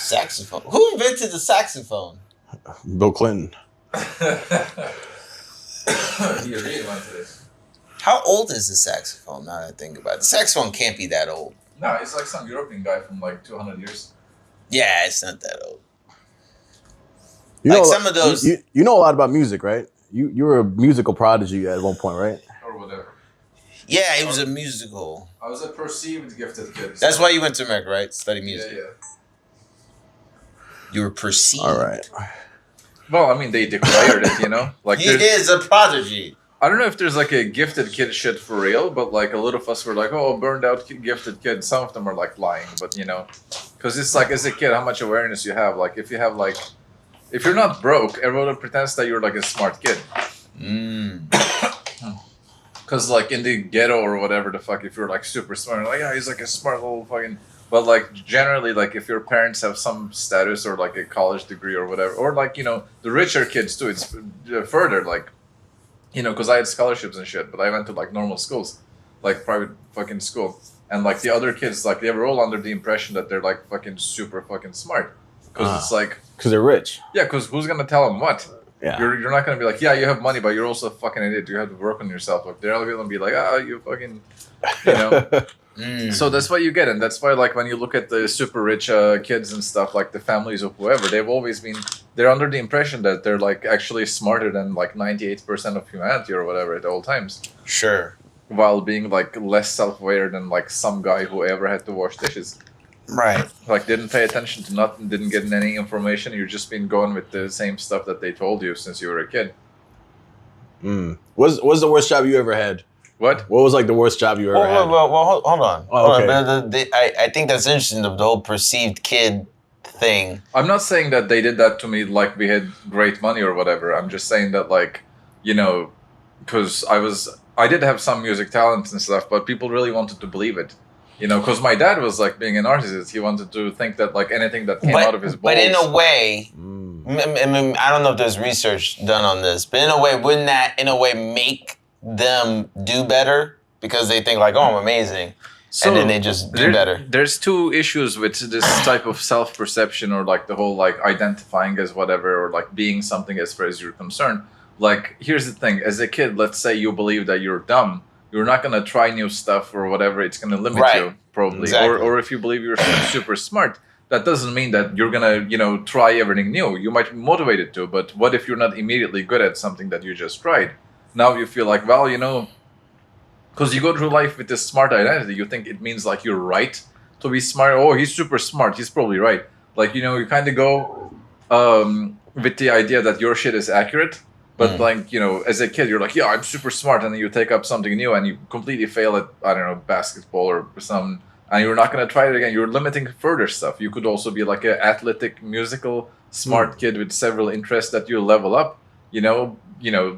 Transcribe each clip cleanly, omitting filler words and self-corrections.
Saxophone. Who invented the saxophone? Bill Clinton. He really invented it. How old is the saxophone? Now that I think about it, the saxophone can't be that old. No, it's like some European guy from like 200 years. Yeah, it's not that old. You like know, some of those. You know a lot about music, right? You were a musical prodigy at one point, right? Or whatever. Yeah, it was a musical. I was a perceived gifted kid. That's why you went to America, right? Study music. Yeah. You were perceived. All right. Well, I mean, they declared it, you know? Like he is a prodigy. I don't know if there's like a gifted kid shit for real, but like a lot of us were like, oh, burned out gifted kid. Some of them are like lying, but you know, because it's like as a kid, how much awareness you have. Like if you have like, if you're not broke, everyone pretends that you're like a smart kid. Because like in the ghetto or whatever the fuck, if you're like super smart, like yeah, he's like a smart little fucking. But like generally, like if your parents have some status or like a college degree or whatever, or like you know the richer kids too, it's further like. You know, because I had scholarships and shit, but I went to like normal schools, like private fucking school, and like the other kids, like they were all under the impression that they're like fucking super fucking smart, because it's like because they're rich. Yeah, because who's gonna tell them what? Yeah, you're not gonna be like, yeah, you have money, but you're also a fucking idiot. You have to work on yourself. Like they're all gonna be like, ah, you fucking, you know. So that's what you get, and that's why like when you look at the super rich kids and stuff, like the families of whoever, they've always been. They're under the impression that they're like actually smarter than like 98% of humanity or whatever at all times. Sure. While being like less self-aware than like some guy who ever had to wash dishes. Right. Like didn't pay attention to nothing, didn't get any information. You've just been going with the same stuff that they told you since you were a kid. What's the worst job you ever had? What? What was like the worst job you ever had? Well, hold on. Oh, okay. Hold on. I think that's interesting, the whole perceived kid thing. I'm not saying that they did that to me like we had great money or whatever. I'm just saying that like, you know, because I did have some music talent and stuff, but people really wanted to believe it. You know, because my dad was like being an artist. He wanted to think that like anything that came out of his balls. But in a way, I mean, I don't know if there's research done on this, but in a way, wouldn't that in a way make them do better? Because they think like, oh, I'm amazing. So and then they just do better. There's two issues with this type of self-perception or like the whole like identifying as whatever or like being something as far as you're concerned. Like, here's the thing. As a kid, let's say you believe that you're dumb. You're not going to try new stuff or whatever. It's going to limit you probably. Exactly. Or if you believe you're super smart, that doesn't mean that you're going to, you know, try everything new. You might be motivated to, but what if you're not immediately good at something that you just tried? Now you feel like, well, you know, because you go through life with this smart identity, you think it means like you're right to be smart. Oh, he's super smart. He's probably right. Like, you know, you kind of go with the idea that your shit is accurate. But like, you know, as a kid, you're like, yeah, I'm super smart. And then you take up something new and you completely fail at, I don't know, basketball or some, and you're not going to try it again. You're limiting further stuff. You could also be like an athletic, musical, smart kid with several interests that you level up, you know,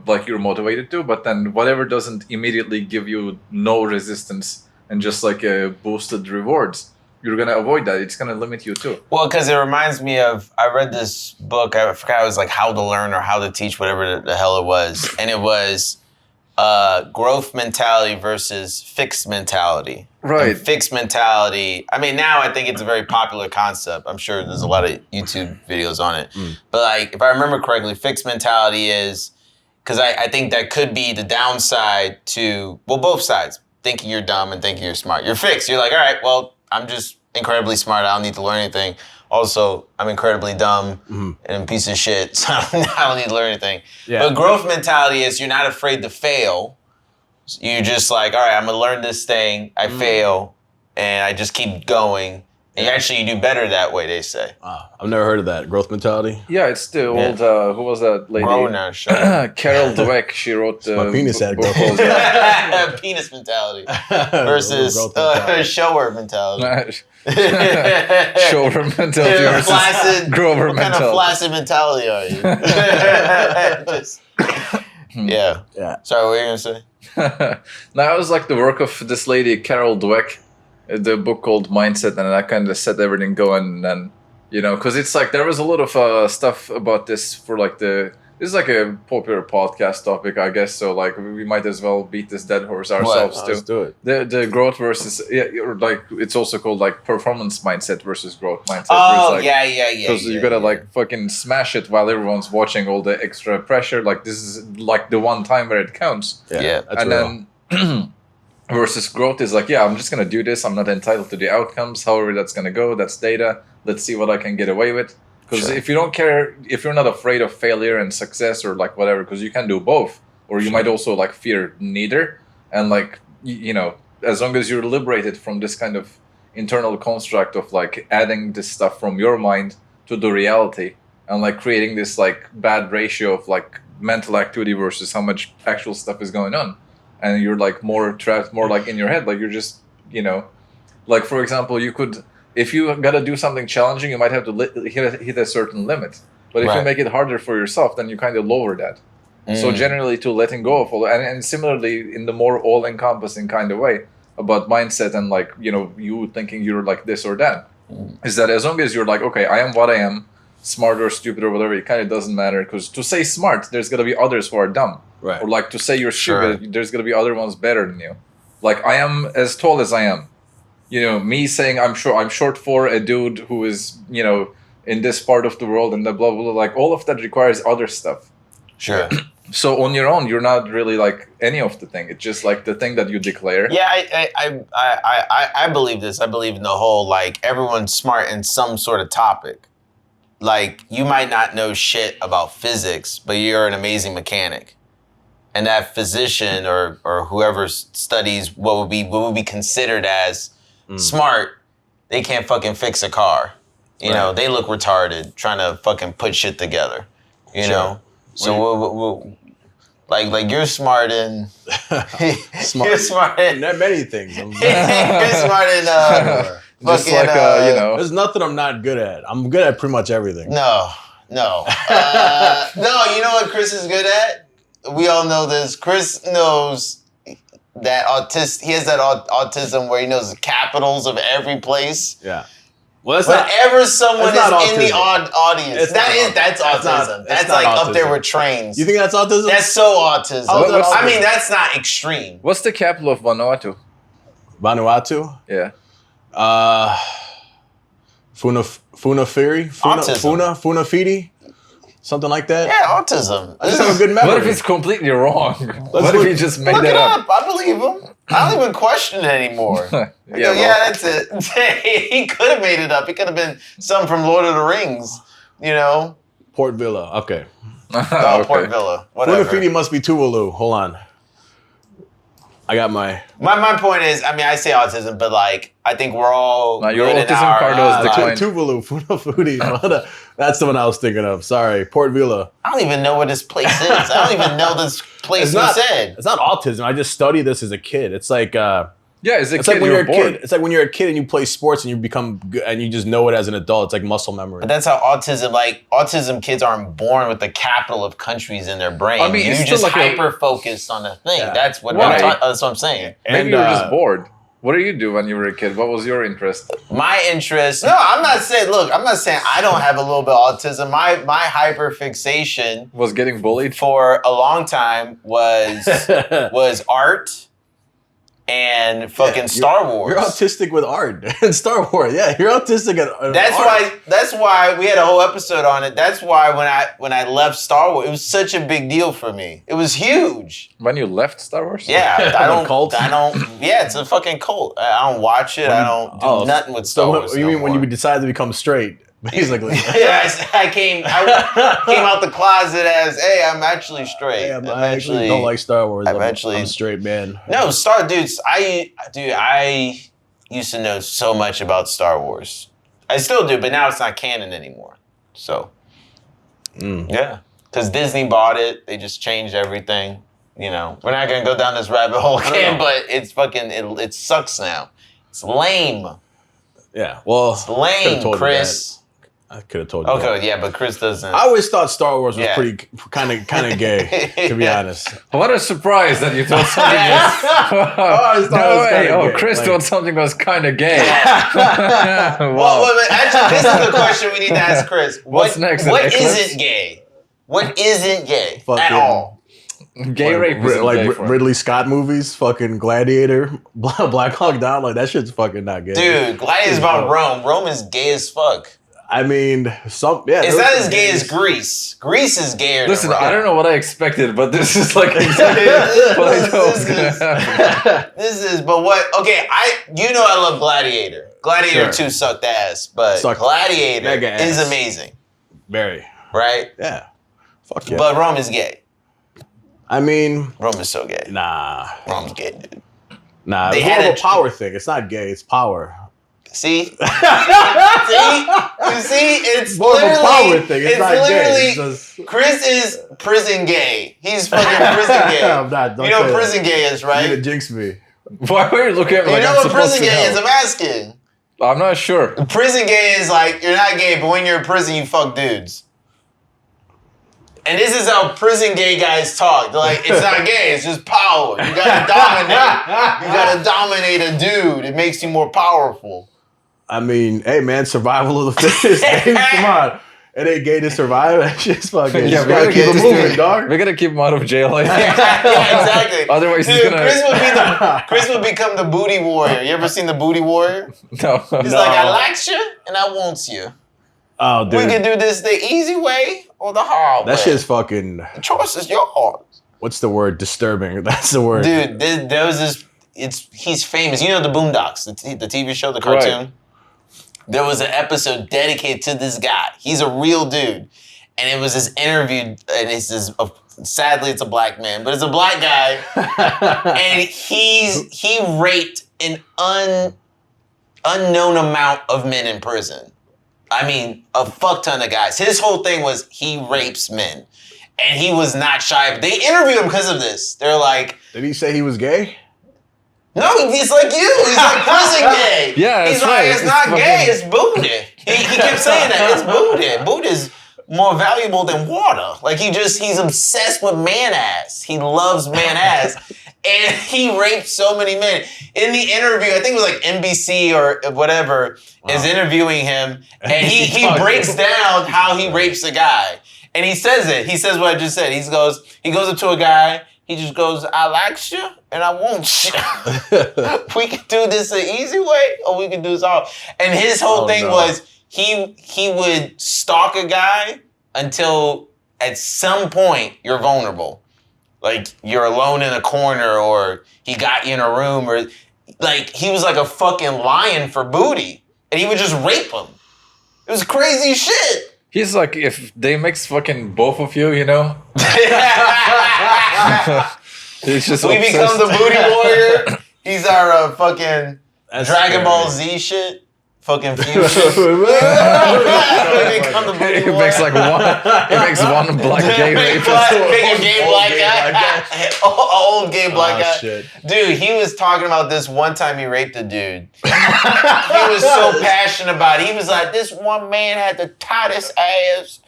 like you're motivated to, but then whatever doesn't immediately give you no resistance and just like boosted rewards, you're going to avoid that. It's going to limit you too. Well, because it reminds me of, I read this book, I forgot, it was like How to Learn or How to Teach, whatever the hell it was. And it was growth mentality versus fixed mentality. Right. And fixed mentality, I mean, now I think it's a very popular concept. I'm sure there's a lot of YouTube videos on it. But like, if I remember correctly, fixed mentality is, because I think that could be the downside to, well, both sides, thinking you're dumb and thinking you're smart. You're fixed. You're like, all right, well, I'm just incredibly smart. I don't need to learn anything. Also, I'm incredibly dumb and a piece of shit, so I don't need to learn anything. Yeah. But growth mentality is you're not afraid to fail. You're just like, all right, I'm going to learn this thing. I fail, and I just keep going. And actually, you do better that way, they say. I've never heard of that. Growth mentality? Yeah, it's the old, who was that lady? Carol Dweck. She wrote my penis had growth mentality. Penis mentality versus shower mentality. Shower mentality versus flaccid, Grover what mentality. What kind of flaccid mentality are you? Yeah. Sorry, what were you going to say? Now, it was like the work of this lady, Carol Dweck. The book called Mindset, and that kind of set everything going. And then, you know, because it's like there was a lot of stuff about this for like the This is like a popular podcast topic, I guess. So like we might as well beat this dead horse ourselves too. Let's do it. The growth versus or like it's also called like performance mindset versus growth mindset. Oh, like, yeah. Because you gotta like fucking smash it while everyone's watching all the extra pressure. Like this is like the one time where it counts. Yeah. That's And real. then versus growth is like, yeah, I'm just gonna do this. I'm not entitled to the outcomes. However, that's gonna go. That's data. Let's see what I can get away with. Because Sure. if you don't care, if you're not afraid of failure and success or like whatever, because you can do both, or you might also like fear neither. And like you know, as long as you're liberated from this kind of internal construct of like adding this stuff from your mind to the reality and like creating this like bad ratio of like mental activity versus how much actual stuff is going on, and you're like more trapped, more like in your head, like you're just like for example, you could. If you gotta do something challenging, you might have to hit a certain limit. But if you Right. make it harder for yourself, then you kind of lower that. So generally, to letting go of all, and similarly in the more all-encompassing kind of way about mindset and like you thinking you're like this or that, is that as long as you're like, okay, I am what I am, smart or stupid or whatever, it kind of doesn't matter. Because to say smart, there's gonna be others who are dumb, Right. or like to say you're Sure. stupid, there's gonna be other ones better than you. Like I am as tall as I am. Me saying I'm short for a dude who is, in this part of the world and the blah, blah, blah, like all of that requires other stuff. Sure. So on your own, you're not really like any of the thing. It's just like the thing that you declare. Yeah, I believe this. I believe in the whole, like, everyone's smart in some sort of topic. Like, you might not know shit about physics, but you're an amazing mechanic. And that physician or whoever studies what would be considered as smart, they can't fucking fix a car. You know, they look retarded trying to fucking put shit together. You know? So like you're smart in Smart. you're smart in Not many things. you're smart in Just fucking, like There's nothing I'm not good at. I'm good at pretty much everything. No. No, you know what Chris is good at? We all know this. Chris knows that he has that autism where he knows the capitals of every place. Yeah. Well, Whenever someone is not in the autism. audience, that's autism. That's like up there autism. with trains. You think that's autism? That's so autism. What's I autism? mean, that's not extreme. What's the capital of Vanuatu? Vanuatu? Yeah. Funafiri? Autism. Funafidi? Something like that? Yeah, autism. I just have a good memory. What if it's completely wrong? What if look- he just made Look that it up? up. I believe him. I don't even question it anymore. Yeah, That's it. He could have made it up. It could have been some from Lord of the Rings, Port Villa. Okay. Oh, Port Villa. Whatever. Funafidi must be Tuvalu. Hold on. I got my... My point is, I mean, I say autism, but like, I think we're all No, your good in autism our, card was lives. declined. Tuvalu. Funafudi. That's the one I was thinking of. Sorry. Port Villa. I don't even know what this place is. I don't even know this place It's you not, said. it's not autism. I just studied this as a kid. It's like... Yeah, as a It's kid, like when you're you're a bored. kid. It's like when you're a kid and you play sports and you become good and you just know it as an adult. It's like muscle memory. But that's how autism kids aren't born with the capital of countries in their brain. I mean, it's you still just like a- hyper focused on a thing. Yeah. That's what Why? that's what I'm saying. Maybe And, you were just bored. What did you do when you were a kid? What was your interest? My interest. No, I'm not saying. Look, I'm not saying I don't have a little bit of autism. My hyper fixation Was getting bullied? for a long time was art and fucking Star Wars. You're autistic with art and Star Wars. Yeah, you're autistic at art. That's why we had a whole episode on it. That's why when I left Star Wars, it was such a big deal for me. It was huge. When you left Star Wars? Yeah, I don't. Cult? Yeah, it's a fucking cult. I don't watch it. I don't do nothing with Star Wars. You no mean when more. you decide to become straight, basically? Yeah, I came out the closet as, hey, I'm actually straight. Hey, I actually don't like Star Wars. I'm a straight man. No, dudes. I used to know so much about Star Wars. I still do, but now it's not canon anymore. So, yeah, because Disney bought it. They just changed everything. We're not gonna go down this rabbit hole again, but it's fucking. It sucks now. It's lame. Yeah, well, It's lame, Chris. I could have told you. Okay, that. yeah, but Chris doesn't. I always thought Star Wars was Yeah. pretty kind of gay, to be Yeah. honest. What a surprise that you thought something I was... thought it was kinda Oh, gay. Chris Like- thought something was kind of gay. Well, Wow. actually, this is the question we need to ask Chris. What's next in What Eclipse? isn't gay? What isn't gay Fucking- at all? Gay rape is like gay for Ridley Scott movies, fucking Gladiator, Black Hawk Down, like that shit's fucking not gay. Dude, Gladiator's about Rome. Rome is gay as fuck. I mean, It's not as gay as Greece. Greece is gayer. Listen, than Rome. I don't know what I expected, but this is like exactly what I thought was gonna happen. This is, but what? Okay, I love Gladiator. Gladiator Sure. 2 sucked ass, but Gladiator mega is ass. amazing, Very. right? Yeah. Fuck yeah. But Rome is gay. I mean, Rome is so gay. nah. Rome's gay, dude. Nah, They it's had more a- of a power thing. It's not gay, it's power. See? See? You see? It's More of a literally, power thing. It's not literally, gay. It's just... Chris is prison gay. He's fucking prison gay. I'm not. Don't You know say what that. prison gay is, You're gonna right? jinx me. Why are you looking at me You like know I'm what supposed prison to gay is? know? I'm asking. I'm not sure. Prison gay is like, you're not gay, but when you're in prison, you fuck dudes. And this is how prison gay guys talk. They're like, it's not gay, it's just power. You gotta dominate. You gotta dominate a dude. It makes you more powerful. I mean, hey man, survival of the fittest. Baby. Come on. It ain't gay to survive. That shit's fucking. Yeah, You gotta keep it this moving, dude- dog. We gotta keep him out of jail. I think. Yeah, exactly. Otherwise, he's Dude, gonna. Chris would become the booty warrior. You ever seen the booty warrior? No. He's like, I likes you and I wants you. Oh, dude. We can do this the easy way or the hard way. That shit's fucking. The choice is yours. What's the word? Disturbing. That's the word. Dude, there was this. He's famous. You know the Boondocks, the TV show, the cartoon. Right. There was an episode dedicated to this guy. He's a real dude, and it was this interview. And it's this. Sadly, it's a black man, but it's a black guy, and he raped an unknown amount of men in prison. I mean, a fuck ton of guys. His whole thing was he rapes men, and he was not shy. They interviewed him because of this. They're like. Did he say he was gay? No, he's like you. He's like prison gay. Yeah, he's that's like, right. it's It's not fucking- gay, it's booty. He kept saying that. It's booty. Booty is more valuable than water. Like he's obsessed with man ass. He loves man ass. And he raped so many men. In the interview, I think it was like NBC or whatever, is interviewing him. And he breaks down how he rapes a guy. And he says it. He says what I just said. He goes up to a guy. He just goes, I like you and I want you. We can do this the easy way or we can do this all. And his whole thing was he would stalk a guy until at some point you're vulnerable. Like you're alone in a corner or he got you in a room or like he was like a fucking lion for booty. And he would just rape him. It was crazy shit. He's like, if they mix fucking both of you, you know? He's just We become the booty warrior. He's our fucking That's Dragon scary. Ball Z shit. Fucking fusion. We become the booty It warrior. makes like one. It makes one black gay Make rapist. a gay Old black gay guy. black guy. Old gay black guy. Shit. Dude, he was talking about this one time he raped a dude. He was so passionate about it. He was like, this one man had the tightest ass.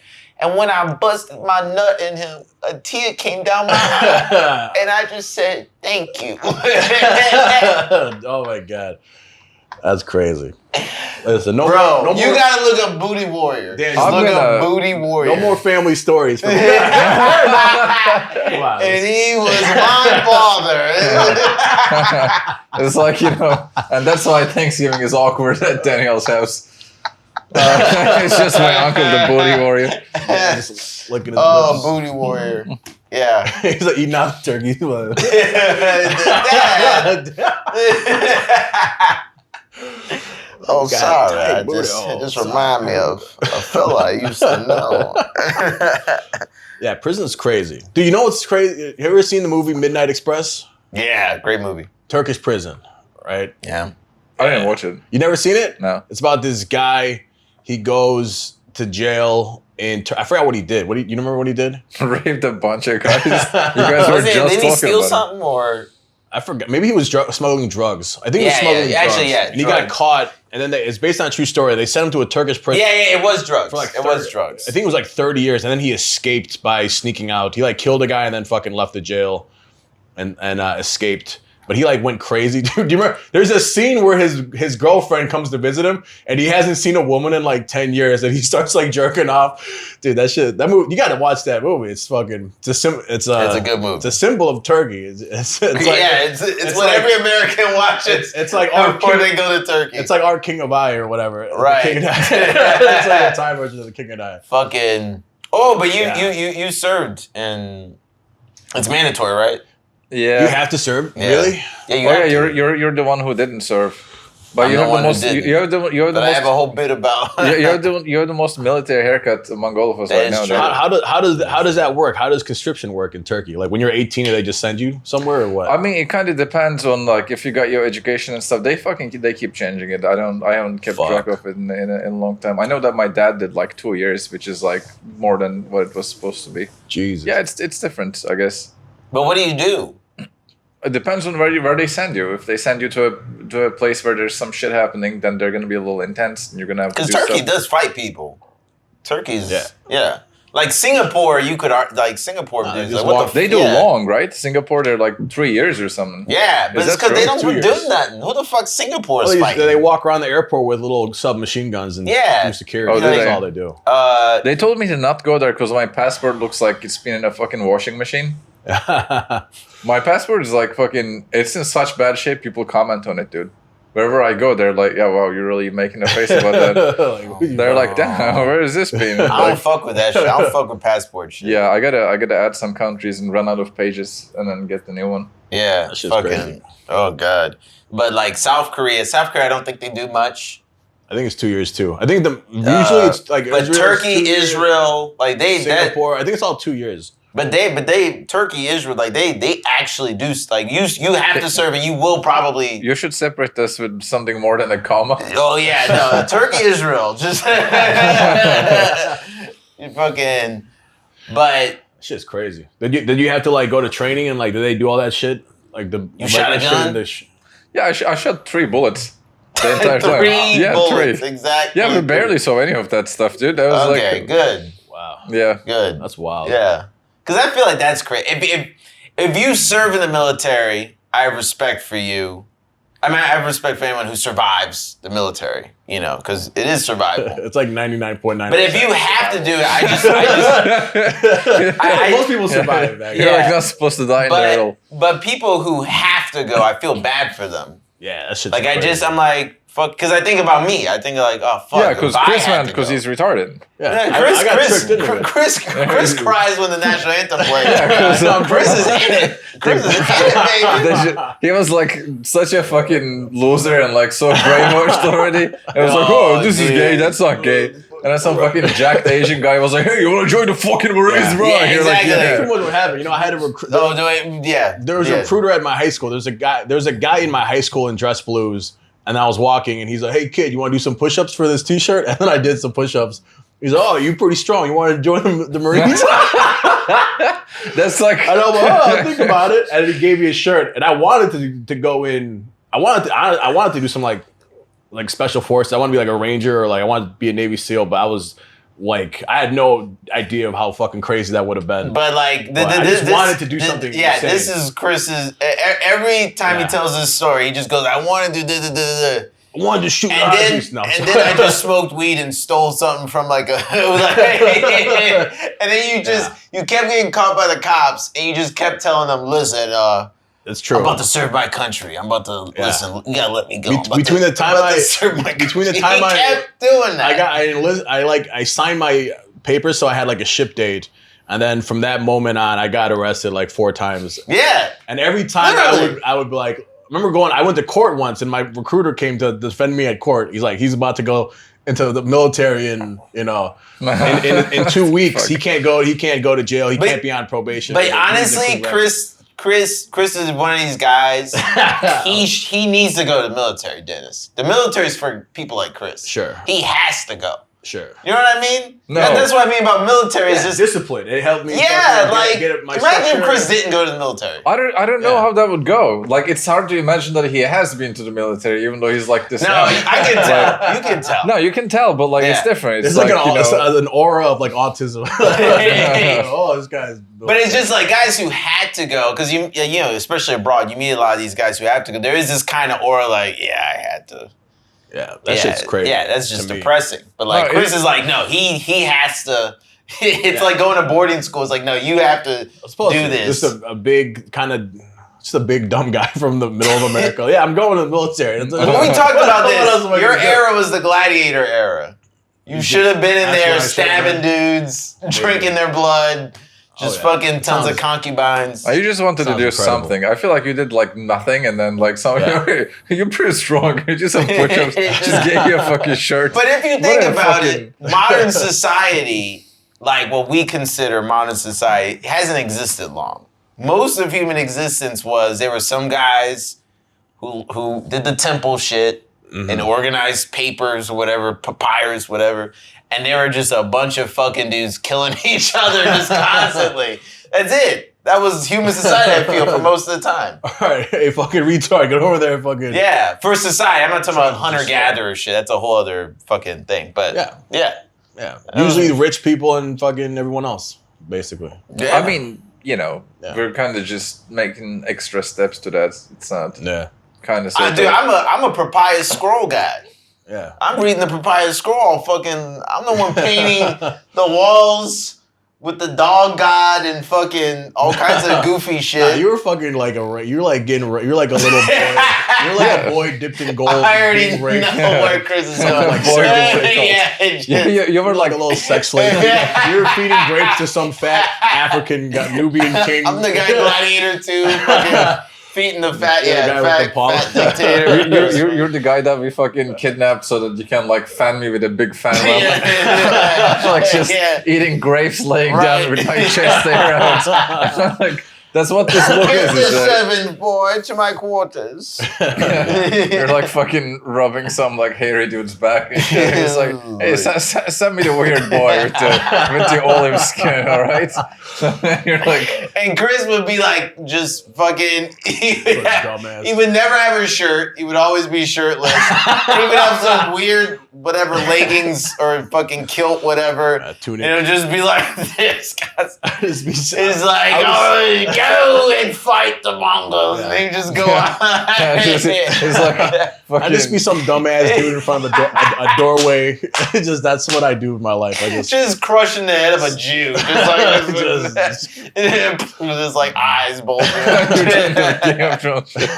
And when I busted my nut in him, a tear came down my eye. And I just said, thank you. Oh my god, that's crazy. Listen, no Bro, more, you gotta look up Booty Warrior. Damn, Just I'm look up gonna- Booty Warrior. no more family stories. Wow. And he was my father. It's like, you know, and that's why Thanksgiving is awkward at Daniel's house. It's just my uncle, the booty warrior. Just looking at Oh, his Booty Warrior. Yeah. He's like eating out the turkey. Oh, God sorry. dang, I Booty. just, Oh, it just remind me of a fella I used to know. Yeah, prison's crazy. Do you know what's crazy? Have you ever seen the movie Midnight Express? Yeah, great movie. Turkish prison, right? Yeah. I didn't watch it. You never seen it? No. It's about this guy. He goes to jail in. I forgot what he did. You remember what he did? Raped a bunch of guys. You guys were Was it, just did he talking steal about something or? I forgot. Maybe he was smoggling drugs. I think he was Yeah, smuggling yeah, drugs. actually, yeah, And he got drugs. caught. And then it's based on a true story. They sent him to a Turkish prison. Yeah, it was drugs. For like it was 30 drugs. I think it was like 30 years, and then he escaped by sneaking out. He like killed a guy and then fucking left the jail, and escaped. but he like went crazy. Dude, do you remember? There's a scene where his girlfriend comes to visit him, and he hasn't seen a woman in like 10 years, and he starts like jerking off. Dude, that movie, you got to watch that movie. It's fucking, it's a good movie. It's a symbol of Turkey. It's like, it's what every American watches. It's like before they go to Turkey. It's like our King of I or whatever. Right. King of it's like a Thai version of the King of I. Fucking. Oh, but you served, and it's mandatory, right? Yeah. You have to serve? Yeah. Really? Yeah, you're the one who didn't serve. But I'm you the have one the who most. didn't. You have the But I have a whole bit about. you're the most military haircut among all of us That right is now. true. dude. How does that work? How does conscription work in Turkey? Like when you're 18, do they just send you somewhere or what? I mean, it kind of depends on like if you got your education and stuff. They keep changing it. I haven't kept track of it in a long time. I know that my dad did like 2 years, which is like more than what it was supposed to be. Jesus. Yeah, it's different, I guess. But what do you do? It depends on where they send you. If they send you to a place where there's some shit happening, then they're gonna be a little intense, and you're gonna have to do Because Turkey stuff. does fight people. Turkey's yeah. Like Singapore, you could Singapore dudes. just Like, what walk- the They do long, right? Singapore, they're like 3 years or something. Yeah, but Is it's that because they true? don't 2 do years. nothing. Who the fuck Singapore is Well, fighting? they walk around the airport with little submachine guns and Yeah. do security. Oh, do That's they? all they do. They told me to not go there because my passport looks like it's been in a fucking washing machine. My passport is like fucking. It's in such bad shape. People comment on it, dude. Wherever I go, they're like, "Yeah, wow, you're really making a face about that." They're like, "Damn, where has this been?" I don't Like, fuck with that shit. I don't fuck with passport shit. yeah, I gotta add some countries and run out of pages and then get the new one. Yeah. That shit's Fucking. crazy. Oh god. But like South Korea, I don't think they do much. I think it's 2 years too. I think usually it's like But Israel's Turkey, 2 years, Israel, like they that, Singapore. I think it's all 2 years. but they Turkey, Israel, like they actually do like you have to serve and you will probably. You should separate this with something more than a comma. Oh yeah, no, Turkey, Israel, just you fucking. But Shit's crazy. Did you have to like go to training and like did they do all that shit? Like You shot a that shit gun? in the Yeah, I shot 3 bullets the entire time. three Yeah, bullets 3. exactly. Yeah, we barely saw any of that stuff, dude. That was Okay, like, good, wow. yeah. good. That's wild. Yeah, because I feel like that's crazy. If you serve in the military, I have respect for you. I mean, I have respect for anyone who survives the military. You know, because it is survival. It's like 99.9. But if you have to do it, I just most people survive that. You're like not supposed to die in there at all. but people who have to go, I feel bad for them. Yeah, that shit's Like crazy. I'm like fuck, because I think about me. I think like, oh fuck. Yeah, because if I Chris had man, to because go. he's retarded. Yeah, Chris, I got tricked into it. Chris cries when the national anthem plays. Yeah, Chris is in it. Chris is in it, baby. He was like such a fucking loser and like so brainwashed already. And I was like, oh, this is dude. gay. That's not gay. And then some fucking jacked Asian guy was like, hey, you want to join the fucking Marines, Yeah. bro? Yeah, And you're exactly. like, Pretty yeah. much what happened. You know, I had a recruit. Oh, do I? Yeah. There was a recruiter at my high school. There's a guy in my high school in dress blues, and I was walking, and he's like, "Hey kid, you want to do some push-ups for this T-shirt?" And then I did some push-ups. He's like, "Oh, you're pretty strong. You want to join the Marines?" That's like, And I'm like, "Oh, think about it." And he gave me a shirt, and I wanted to go in. I wanted to do some like special forces. I want to be like a ranger or like I wanted to be a Navy SEAL, but I was like, I had no idea of how fucking crazy that would have been. But like, I just wanted to do something Yeah, insane. this is Chris's. Every time he Yeah. tells this story, he just goes, "I want to do da." I wanted to shoot And then, armies. No, and then I just smoked weed and stole something from like a, and then you kept getting caught by the cops, and you just kept telling them, "Listen, it's true. I'm about to serve my country. I'm about to listen. You gotta let me go. I'm about Between to- the time I'm about to I- serve my between the country." time he I- kept doing that. I signed my papers, so I had like a ship date, and then from that moment on, I got arrested like 4 times. Yeah. And every time Literally. I would be like, I went to court once, and my recruiter came to defend me at court. He's like, he's about to go into the military, and in 2 weeks he can't go to jail. He can't be on probation. But He needs a honestly, clean record. Chris is one of these guys. he needs to go to the military, Dennis. The military's for people like Chris. Sure. He has to go. Sure. You know what I mean? No. That's what I mean about military. Is just discipline. It helped me. yeah, like get my imagine if structure. Chris didn't go to the military. I don't know Yeah. how that would go. Like, it's hard to imagine that he has been to the military, even though he's like this. No, young. I can tell. You can tell. No, you can tell, but like it's Yeah. different. It's It's like you an aura of like autism. Oh, this guy's. But it's just like guys who had to go, because you know, especially abroad, you meet a lot of these guys who have to go. There is this kind of aura, like, yeah, I had to. Yeah, that shit's crazy. Yeah, that's just to me. depressing. But like No, Chris is like, no, he has to. It's like going to boarding school. It's like, no, you have to do this. Just a big kind of. Just a big dumb guy from the middle of America. Yeah, I'm going to the military. When we talked about What else am I this, your gonna do? era was the gladiator era. You should have been in That's there what I should've stabbing dudes, drinking their blood, just fucking tons Sounds- of concubines. You just wanted to Sounds do incredible. something. I feel like you did like nothing, and then like something. You're pretty strong. You just have push-ups. Just get you a fucking shirt. But if you think What a about fucking- it, modern society, like what we consider modern society, hasn't existed long. Most of human existence was there were some guys who did the temple shit and organized papers or whatever, papyrus, whatever, and there were just a bunch of fucking dudes killing each other just constantly. That's it. That was human society, I feel, for most of the time. All right, hey, fucking retard, get over there and fucking. Yeah, for society. I'm not talking about hunter-gatherer shit. That's a whole other fucking thing. But Yeah. Usually rich people and fucking everyone else, basically. yeah. I mean, you know, Yeah. we're kind of just making extra steps to that. It's not Yeah. kind of. Dude, I'm a papyrus scroll guy. Yeah. I'm reading the papyrus scroll. Fucking, I'm the one painting the walls with the dog god and fucking all kinds of goofy Nah, shit. you were fucking like you're like a little boy. You're like a boy dipped in gold. I already being know raped. where Chris is going. Like boy dipped in gold. Yeah, it Yeah, just- you were You're like like a little sex slave. You're feeding grapes to some fat African Nubian king. I'm the guy gladiator too. Fucking feeding the fat, You're the guy with the fat palm. dictator. you're the guy that we fucking kidnapped so that you can like fan me with a big fan lamp. Yeah. Like just Yeah. eating grapes, laying Right. down with my chest there out. Like that's what this look Here's is. the Like, seventh boy to my quarters. you're like fucking rubbing some like hairy dude's back. And shit. He's like, hey, send me the weird boy with the olive skin, all right? You're like, And Chris would be like, just fucking. dumbass. He would never have a shirt. He would always be shirtless. He would have some weird, whatever, leggings or fucking kilt, whatever. Tunic. And it would just be like this. Guys. Just be It's like, oh, go and fight the Mongols. And he just go on. it's like fucking. I just be some dumbass dude in front of a doorway. That's what I do with my life. I just crushing the head of a Jew. Just like, just like eyes bulging. Game of Thrones shit.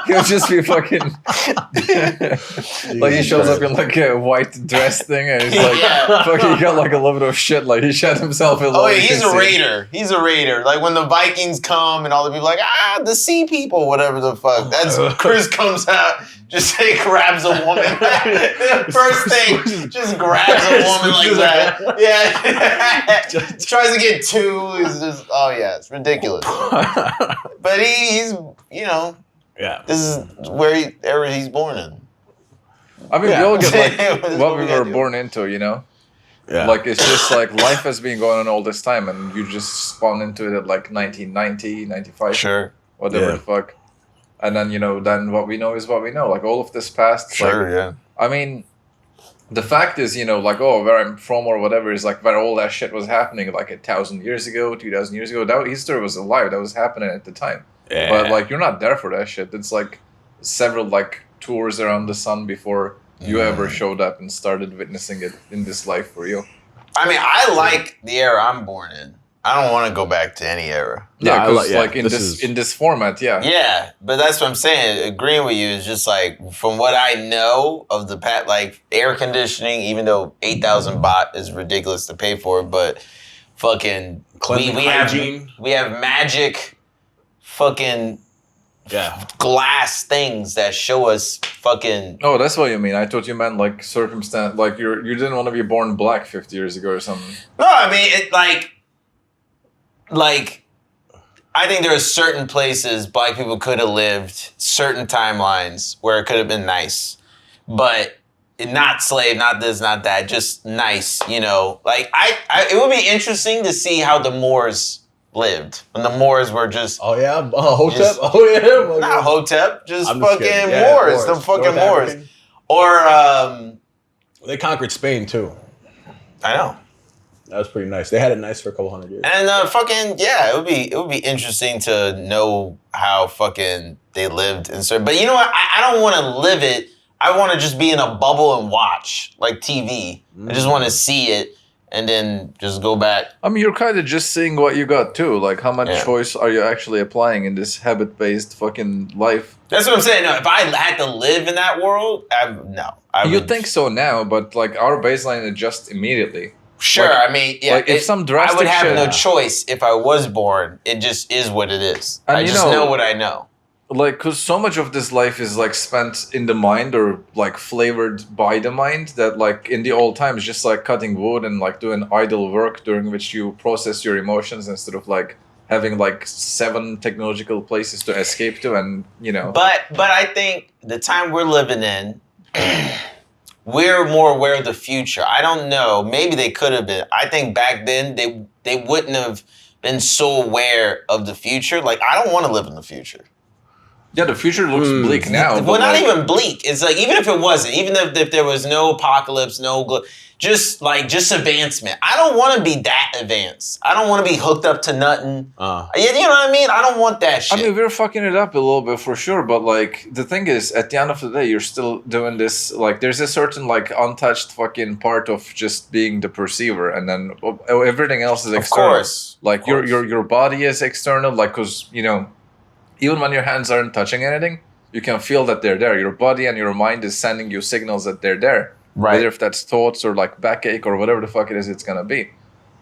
He'll just be fucking like he shows up in like a white dress thing and he's like Yeah. fucking he got like a little bit of shit like he shot himself in Oh, yeah, he's a raider. He's a raider. Like when the Vikings come and all the people like, the sea people, whatever the fuck. That's Chris comes out, just grabs a woman. The first thing, just grabs a woman like that. Yeah. Tries to get two. He's just, oh yeah, it's ridiculous. But he's, you know, yeah. this is where era he's born in. I mean Yeah. we all get like That's what what we we gotta were do. born into, you know? Yeah. Like it's just like life has been going on all this time and you just spawn into it at like 1990, 95. Sure. Whatever Yeah. the fuck. And then, you know, then what we know is what we know. Like all of this past, like, yeah. I mean, the fact is, you know, like, oh, where I'm from or whatever is like where all that shit was happening like 1,000 years ago, 2,000 years ago. That history was alive. That was happening at the time. Yeah. But like, you're not there for that shit. It's like several like tours around the sun before you ever showed up and started witnessing it in this life for you. I mean, I like the era I'm born in. I don't want to go back to any era. Yeah, No, I because like- like in this this is- in this format, yeah. Yeah, but that's what I'm saying. Agreeing with you is just like from what I know of the like air conditioning. Even though 8,000 baht is ridiculous to pay for, but fucking Cleansing hygiene. we have magic, fucking Yeah. glass things that show us fucking. Oh, that's what you mean. I thought you meant like circumstance, like you didn't want to be born black 50 years ago or something. No, I mean it like. I think there are certain places black people could have lived, certain timelines where it could have been nice. But not slave, not this, not that, just nice, you know. Like it would be interesting to see how the Moors lived when the Moors were just Hotep. just- not Hotep, just I'm just fucking kidding. Yeah, Moors, the fucking North Moors, African. or They conquered Spain too. I know. That was pretty nice. They had it nice for a couple hundred years. And it would be interesting to know how fucking they lived and so. But you know what? I don't want to live it. I want to just be in a bubble and watch like TV. I just want to see it and then just go back. I mean, you're kind of just seeing what you got too. Like, how much choice are you actually applying in this habit-based fucking life? That's what I'm saying. No, if I had to live in that world, You think so now, but like our baseline adjusts immediately. Sure, like, I mean, yeah. Like if some drastic I would have shit, no choice if I was born. It just is what it is. And I you just know what I know. Like, because so much of this life is like spent in the mind or like flavored by the mind that like in the old times, just like cutting wood and like doing idle work during which you process your emotions instead of like having like 7 technological places to escape to, and you know. But I think the time we're living in, we're more aware of the future. I don't know. Maybe they could have been. I think back then they wouldn't have been so aware of the future. Like, I don't want to live in the future. Yeah, the future looks bleak now. Well, not even bleak. It's like, even if it wasn't, even if there was no apocalypse, just advancement. I don't want to be that advanced. I don't want to be hooked up to nothing. You know what I mean? I don't want that shit. I mean, we're fucking it up a little bit for sure, but like the thing is, at the end of the day, you're still doing this. Like, there's a certain like untouched fucking part of just being the perceiver, and then everything else is external. Of course. Like your body is external, like, because you know, even when your hands aren't touching anything, you can feel that they're there. Your body and your mind is sending you signals that they're there. Right. Whether if that's thoughts or like backache or whatever the fuck it is, it's gonna be.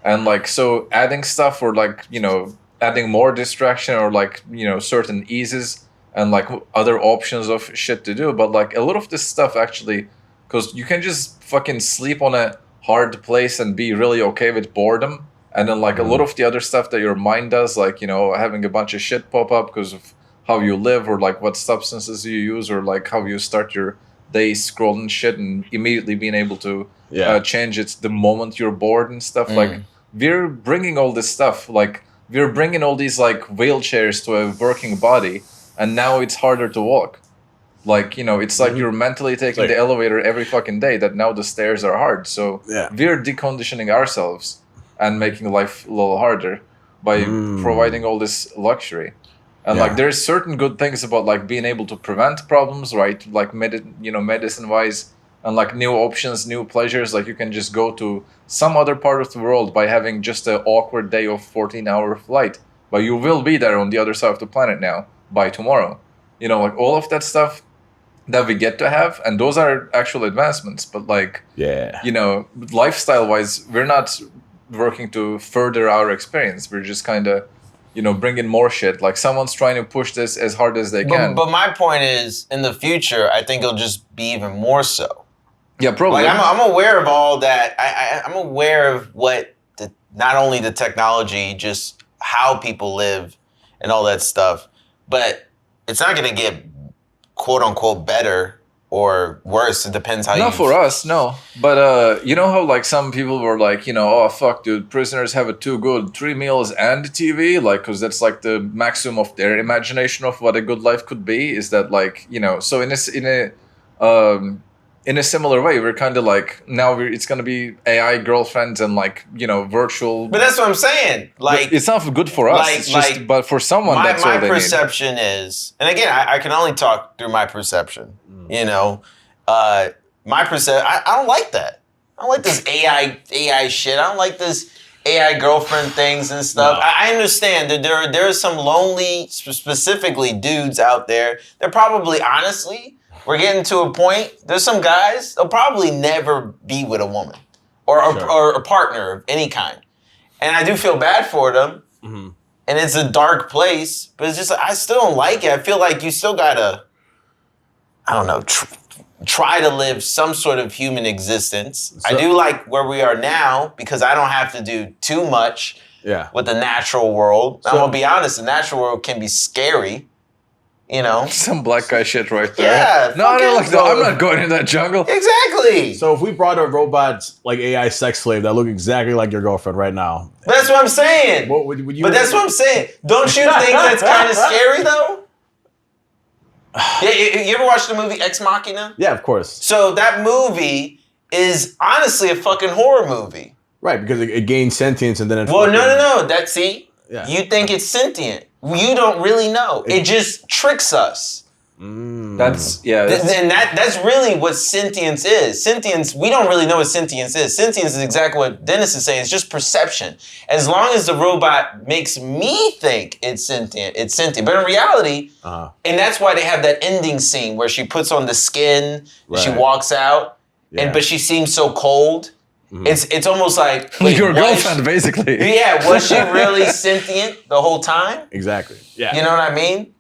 And like, so adding stuff or like, you know, adding more distraction or like, you know, certain eases and like other options of shit to do. But like a lot of this stuff actually, because you can just fucking sleep on a hard place and be really okay with boredom. And then like a lot of the other stuff that your mind does, like, you know, having a bunch of shit pop up because of how you live or like what substances you use or like how you start your day scrolling shit and immediately being able to change it the moment you're bored and stuff. Like, we're bringing all this stuff, like we're bringing all these like wheelchairs to a working body, and now it's harder to walk. Like, you know, it's like you're mentally taking the elevator every fucking day, that now the stairs are hard. So we're deconditioning ourselves and making life a little harder by providing all this luxury. And like, there's certain good things about like being able to prevent problems, right? Like medicine wise, and like new options, new pleasures. Like, you can just go to some other part of the world by having just an awkward day of 14-hour flight, but you will be there on the other side of the planet now by tomorrow. You know, like all of that stuff that we get to have, and those are actual advancements. But like, you know, lifestyle wise, we're not working to further our experience. We're just kind of, you know, bring in more shit. Like, someone's trying to push this as hard as they can. But my point is, in the future, I think it'll just be even more so. Yeah, probably. Like, I'm aware of all that. I'm aware of what not only the technology, just how people live and all that stuff. But it's not going to get quote unquote better or worse. It depends how you... Not for us, no. But you know how like some people were like, you know, oh fuck, dude, prisoners have it too good, 3 meals and TV, like, because that's like the maximum of their imagination of what a good life could be. Is that like, you know, so in a similar way, we're kind of like, now it's gonna be AI girlfriends and like, you know, virtual. But that's what I'm saying. Like, but it's not good for us. Like, it's just, but for someone, that's all they need. My perception is, and again, I can only talk through my perception. You know, my perception. I don't like that. I don't like this AI shit. I don't like this AI girlfriend things and stuff. No. I understand that there are some lonely, specifically dudes out there. They're probably, honestly, we're getting to a point. There's some guys, they'll probably never be with a woman or a partner of any kind. And I do feel bad for them. Mm-hmm. And it's a dark place, but it's just, I still don't like it. I feel like you still gotta, I don't know, try to live some sort of human existence. So, I do like where we are now because I don't have to do too much with the natural world. So, I'm gonna be honest, the natural world can be scary. You know? Some black guy shit right there. Yeah. No, fucking I'm not going in that jungle. Exactly. So if we brought a robot like AI sex slave that look exactly like your girlfriend right now, That's what I'm saying. what would you? But that's what I'm saying. Don't you think that's kind of scary though? Yeah, you ever watched the movie Ex Machina? Yeah, of course. So that movie is honestly a fucking horror movie. Right, because it gains sentience and then it. Well, no. Yeah. You think it's sentient. You don't really know. It just tricks us. That's And that's really what sentience is. Sentience, we don't really know what sentience is. Sentience is exactly what Dennis is saying. It's just perception. As long as the robot makes me think it's sentient, it's sentient. But in reality, and that's why they have that ending scene where she puts on the skin, and she walks out, but she seems so cold. It's almost like your girlfriend, basically. Yeah, was she really sentient the whole time? Exactly. Yeah. You know what I mean?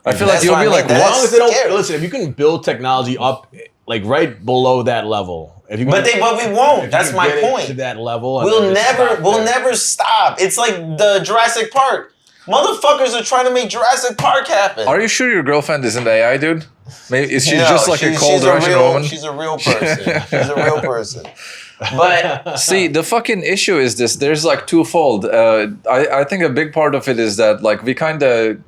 I feel like you'll be like, as long as they don't scary. listen, if you can build technology up like right below that level, if you can, But we won't. That's my point. To that level, and We'll then just never stop. It's like the Jurassic Park. Motherfuckers are trying to make Jurassic Park happen. Are you sure your girlfriend isn't AI, dude? Maybe is she just like a cold Russian woman? She's a real person. She's a real person. But see, the fucking issue is this. There's like twofold. I think a big part of it is that like we kind of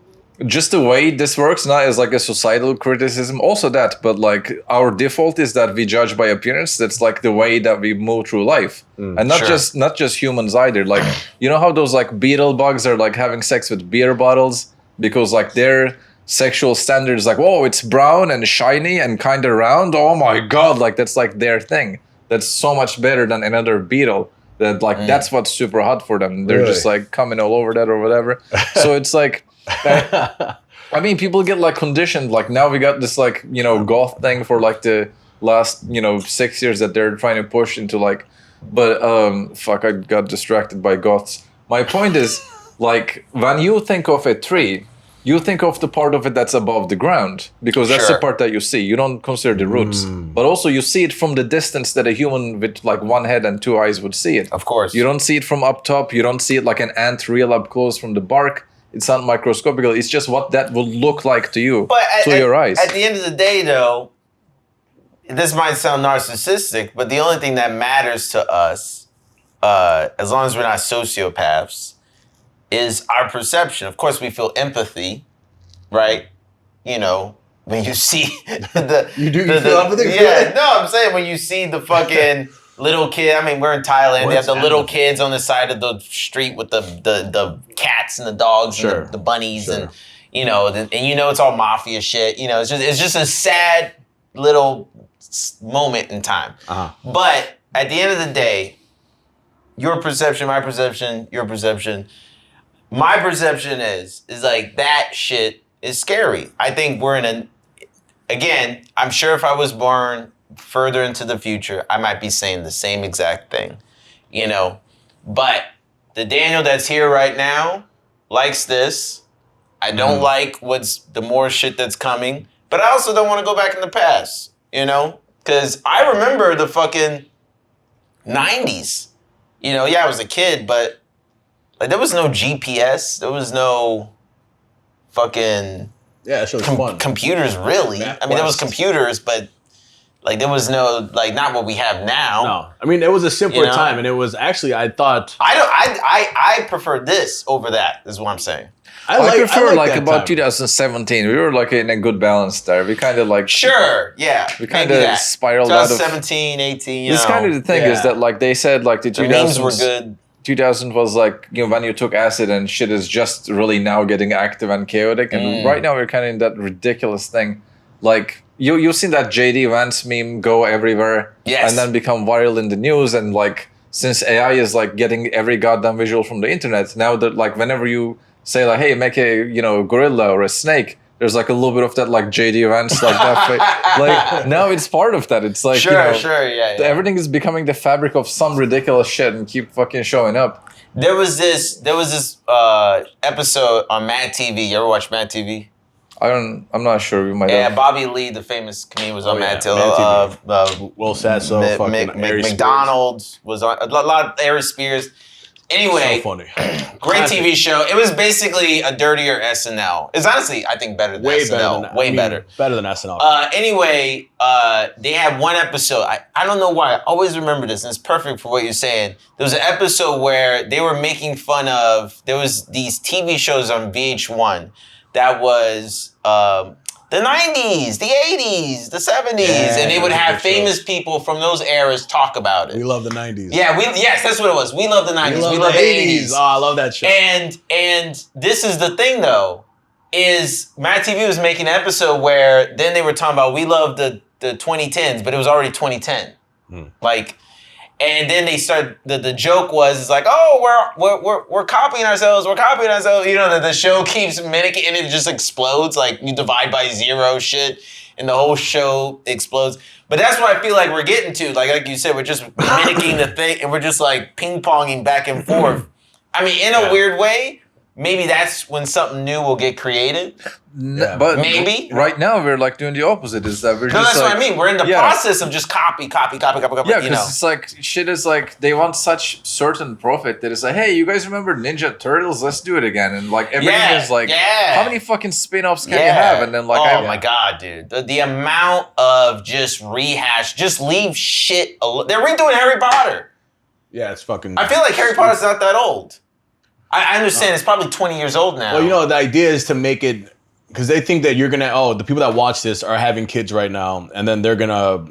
just the way this works, not as like a societal criticism, also that, but like our default is that we judge by appearance. That's like the way that we move through life, and not just humans either. Like you know how those like beetle bugs are like having sex with beer bottles because like their sexual standards like, whoa, it's brown and shiny and kind of round. Oh my god, like that's like their thing. That's so much better than another beetle. That like that's what's super hot for them. They're just like coming all over that or whatever. So it's like. I mean, people get like conditioned. Like now we got this like goth thing for like the last 6 years that they're trying to push into like. But fuck, I got distracted by goths. My point is like when you think of a tree, you think of the part of it that's above the ground because that's the part that you see. You don't consider the roots, but also you see it from the distance that a human with like one head and two eyes would see it. Of course, you don't see it from up top. You don't see it like an ant real up close from the bark. It's not microscopical. It's just what that will look like to you, your eyes. At the end of the day, though, this might sound narcissistic, but the only thing that matters to us, as long as we're not sociopaths, is our perception. Of course, we feel empathy, right? You know, when you see you feel empathy? Yeah, no, I'm saying when you see the fucking little kid. I mean, we're in Thailand. They have the little kids on the side of the street with the cats and the dogs and the bunnies and it's all mafia shit. You know, it's just a sad little moment in time. But at the end of the day, your perception, my perception, your perception. My perception is like that shit is scary. I think we're again, I'm sure if I was born further into the future, I might be saying the same exact thing, but the Daniel that's here right now likes this. I don't like the more shit that's coming, but I also don't want to go back in the past, because I remember the fucking 90s, I was a kid, but like there was no GPS, there was no fucking computers really. I mean, there was computers, but like there was no not what we have now. No, I mean it was a simpler time, and it was actually I thought I prefer this over that. Is what I'm saying. I prefer like about time. 2017. We were like in a good balance there. We kind of like we kind of spiraled out of 2017, 18. This kind of the thing is that like they said like the 2000s were good. 2000 was like when you took acid and shit is just really now getting active and chaotic, and right now we're kind of in that ridiculous thing. Like you've seen that JD Vance meme go everywhere, and then become viral in the news, and like since AI is like getting every goddamn visual from the internet, now that like whenever you say like, hey, make a gorilla or a snake, there's like a little bit of that like JD Vance like that. Like now it's part of that. It's like everything is becoming the fabric of some ridiculous shit and keep fucking showing up. There was this episode on Mad TV. You ever watch Mad TV? I'm not sure. We might. Yeah, Bobby Lee, the famous comedian, was on Mad TV. Will Sasso, McDonald's was on a lot of Ari Spears. Anyway, So funny. great TV show. It was basically a dirtier SNL. It's honestly, I think, better than Way SNL. better than Way better. Better than SNL. Anyway, they had one episode. I don't know why. I always remember this, and it's perfect for what you're saying. There was an episode where they were making fun of, there was these TV shows on VH1 that was the 90s, the 80s, the 70s, and they would have famous people from those eras talk about it. We love the 90s. Yeah, yes, that's what it was. We love the 90s. We love the 80s. Oh, I love that show. And this is the thing though, is Mad TV was making an episode where then they were talking about we love the 2010s, but it was already 2010. Like, and then they started, the joke was, it's like, oh, we're copying ourselves, You know, the show keeps mimicking and it just explodes, like you divide by 0 shit, and the whole show explodes. But that's what I feel like we're getting to. Like you said, we're just mimicking the thing and we're just like ping-ponging back and forth. I mean, in a weird way, maybe that's when something new will get created. But maybe right now we're like doing the opposite. Is that we're no, just that's like, what I mean. We're in the process of just copy. Yeah, because it's like shit is like they want such certain profit that it's like, hey, you guys remember Ninja Turtles? Let's do it again. And like everything is like, how many fucking spin-offs can you have? And then like, oh my god, dude, the amount of just rehash, just leave shit alone. They're redoing Harry Potter. Yeah, it's fucking. I feel like Harry Potter's not that old. I understand it's probably 20 years old now. Well, you know, the idea is to make it, because they think that you're going to, the people that watch this are having kids right now, and then they're going to...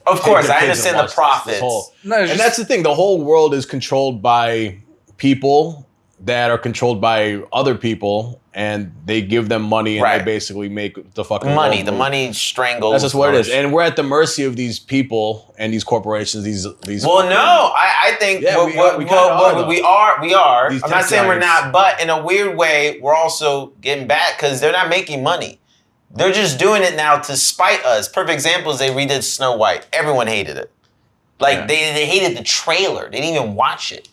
Of course, I understand the profits. And that's the thing. The whole world is controlled by people that are controlled by other people, and they give them money, and they basically make the fucking money. world The move. money strangles. That's just what it is. And we're at the mercy of these people and these corporations, these well, no, I think we are. I'm not saying we're not, but in a weird way, we're also getting back because they're not making money. They're just doing it now to spite us. Perfect example is they redid Snow White. Everyone hated it. Like, they hated the trailer. They didn't even watch it.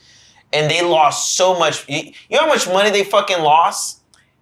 And they lost so much. You know how much money they fucking lost?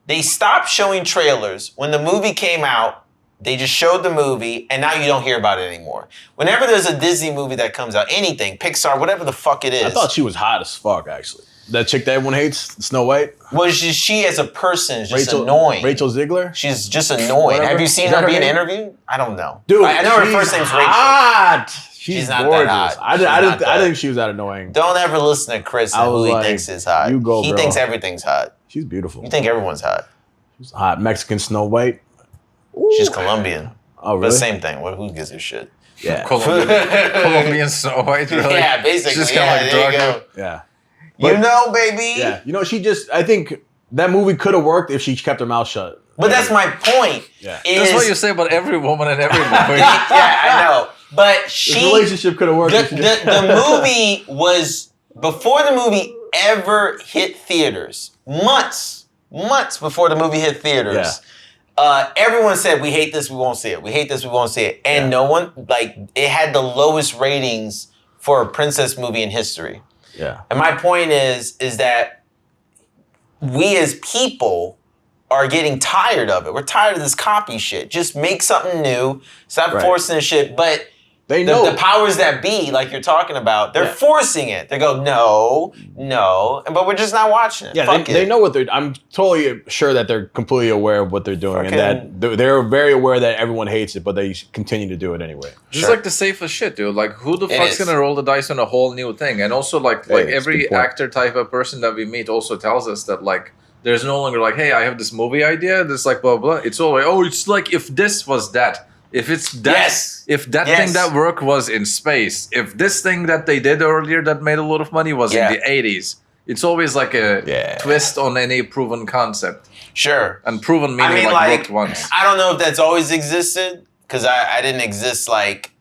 They stopped showing trailers. When the movie came out, they just showed the movie, and now you don't hear about it anymore. Whenever there's a Disney movie that comes out, anything, Pixar, whatever the fuck it is. I thought she was hot as fuck, actually. That chick that everyone hates, Snow White. Well, she as a person is just annoying. Rachel Ziegler? She's just annoying. Have you seen her being interviewed? I don't know. Dude, I know her first name's hot. Rachel. She's not gorgeous. that hot. I didn't think she was that annoying. Don't ever listen to Chris and who he thinks is hot. You go, he thinks everything's hot. She's beautiful. You think everyone's hot. She's hot. Mexican Snow White. Ooh. She's Colombian. Oh, really? The same thing. Who gives a shit? Yeah. Colombian Snow White, really? Yeah, basically. She's kind of like there you go. Yeah. But, you know, baby. Yeah. You know, I think that movie could have worked if she kept her mouth shut. But that's my point. Yeah. That's what you say about every woman in every movie. Yeah, I know. But the relationship could have worked. The movie was, before the movie ever hit theaters, months before the movie hit theaters, everyone said, we hate this, we won't see it. We hate this, we won't see it. And no one, it had the lowest ratings for a princess movie in history. Yeah. And my point is that we as people are getting tired of it. We're tired of this copy shit. Just make something new. Stop forcing the shit. But they know the powers that be, like you're talking about, they're forcing it. They go, no, but we're just not watching it. Yeah, they know what they're. I'm totally sure that they're completely aware of what they're doing, and that they're very aware that everyone hates it, but they continue to do it anyway. It's like the safest shit, dude. Like, who the fuck's gonna roll the dice on a whole new thing? And also, like every actor type of person that we meet also tells us that, like, there's no longer like, hey, I have this movie idea. This like blah blah. It's all like, oh, it's like if this was that. If it's that, if that thing that worked was in space, if this thing that they did earlier that made a lot of money was in the 80s, it's always like a twist on any proven concept. Sure. And proven meaning worked once. I don't know if that's always existed, because I didn't exist like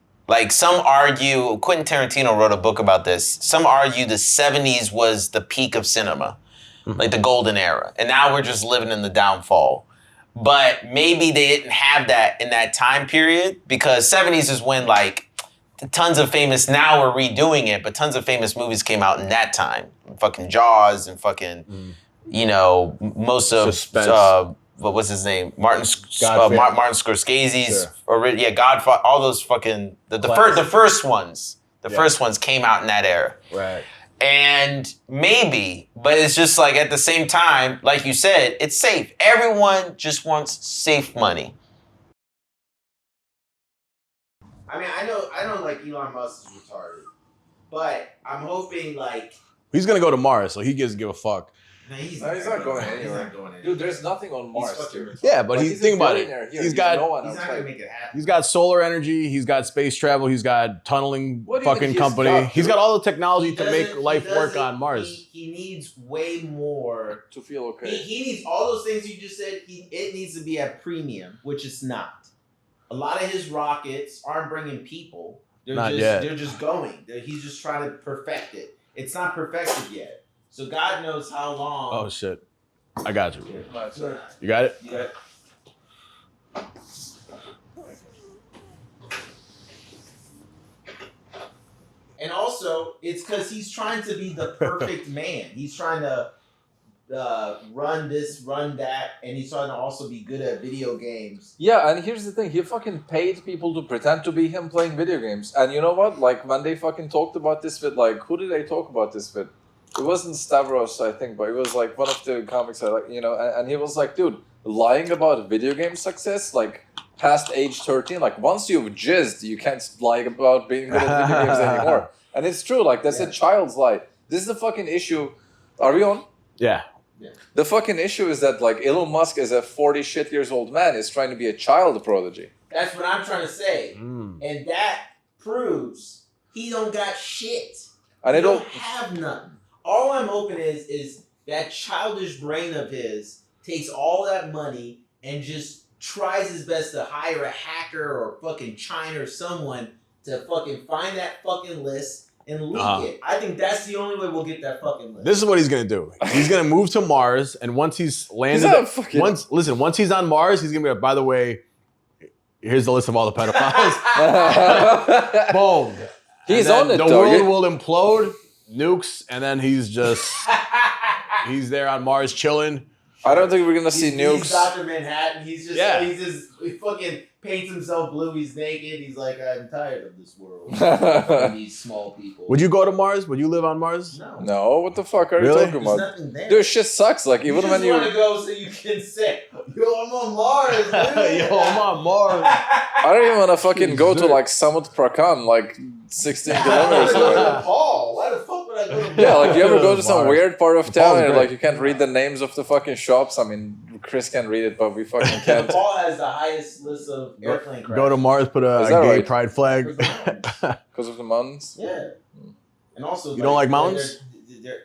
some argue, Quentin Tarantino wrote a book about this, some argue the 70s was the peak of cinema, like the golden era, and now we're just living in the downfall. But maybe they didn't have that in that time period, because 70s is when like tons of famous, now we're redoing it, but tons of famous movies came out in that time. Fucking Jaws and fucking, you know, most of, what was his name? Martin Scorsese's, Godfather, all those fucking, the first ones. The first ones came out in that era. Right. And maybe, but it's just like at the same time, like you said, it's safe. Everyone just wants safe money. I mean, I know, like Elon Musk is retarded, but I'm hoping like He's gonna go to Mars, so he doesn't give a fuck. no, he's No, he's not going anywhere. He's not going anywhere. Dude, there's nothing on Mars, fucking dude. Yeah, but Like, think a about it. billionaire here. He's got no one He's not outside. gonna make it happen. he's got solar energy. He's got space travel. He's got tunneling What do you fucking think he's company. got, He's dude? got all the technology He to make doesn't- life he work doesn't- on Mars. He needs way more. To feel okay. He needs all those things you just said. It needs to be at premium, which it's not. A lot of his rockets aren't bringing people. Not yet. They're just going. He's just trying to perfect it. It's not perfected yet. So God knows how long. Oh shit! I got you. Nice. You got it. Yeah. And also, it's because he's trying to be the perfect man. He's trying to run this, run that, and he's trying to also be good at video games. Yeah, and here's the thing. He fucking paid people to pretend to be him playing video games. And you know what? Like, when they fucking talked about this with, like, who did they talk about this with? It wasn't Stavros, I think, but it was, like, one of the comics, I like, you know, and he was like, dude, lying about video game success, like, past age 13, like, once you've jizzed, you can't lie about being good at video games anymore. And it's true, like, that's a child's lie. This is the fucking issue. Are we on? Yeah. The fucking issue is that, like, Elon Musk is a 40 shit years old man is trying to be a child prodigy. That's what I'm trying to say. Mm. And that proves he don't got shit. And He it don't don't... have nothing. All I'm hoping is that childish brain of his takes all that money and just tries his best to hire a hacker or fucking China or someone to fucking find that fucking list and leak it. I think that's the only way we'll get that fucking list. This is what he's gonna do. He's gonna move to Mars, and once he's landed, not fucking- once he's on Mars, he's gonna be like, by the way, here's the list of all the pedophiles. Boom. He's And then on it, the though. world Yeah. will implode, nukes, and then he's he's there on Mars chilling. I don't think we're gonna see He's nukes. Dr. Manhattan. He's just, Yeah. he fucking paints himself blue. He's naked. He's like, I'm tired of this world. And these small people. Would you go to Mars? Would you live on Mars? No. No, what the fuck are you Really? talking There's about? nothing there. Dude, shit sucks. Like, you even just when you... want to go so you can say, yo, I'm on Mars, dude. Yo, I'm on Mars. I don't even want to fucking go to, like, Samut Prakan, like, 16 I kilometers want to go to away. Nepal. Why the fuck would I go to Nepal? Yeah, like, you ever go to some Mars. weird part of Nepal's town and, great. like, you can't read the names of the fucking shops? I mean, Chris can read it, but we fucking can't. Nepal has the highest list of airplane crashes. Go to Mars, put a Is that gay right? pride flag. Because of the mountains? Yeah. And also, You don't like mountains? they're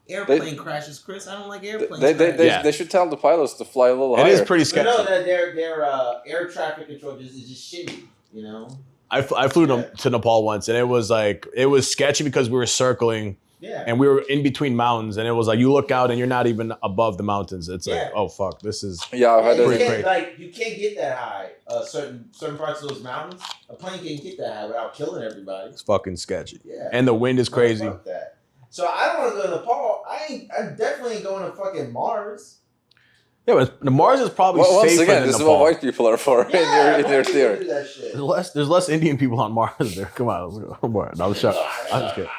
airplane crashes, Chris. I don't like airplanes. Yeah. They should tell the pilots to fly a little It higher. is pretty But sketchy. no, that their air traffic control is just shitty, you know? I flew to Nepal once, and it was sketchy because we were circling, Yeah. and we were in between mountains, and it was like you look out and you're not even above the mountains. It's like, Yeah. oh fuck, this is Yeah, I've had you that. Pretty can't, you can't get that high. Certain parts of those mountains, a plane can't get that high without killing everybody. it's fucking sketchy. Yeah. And the wind is crazy. Fuck that. So I don't want to go to Nepal. I definitely ain't going to fucking Mars. Yeah, but the Mars is probably Well, once safer again, than this is Nepal. what white people are for in your why theory. do that shit? There's less Indian people on Mars there. Come on, let's go. Come on. No, I'm just kidding.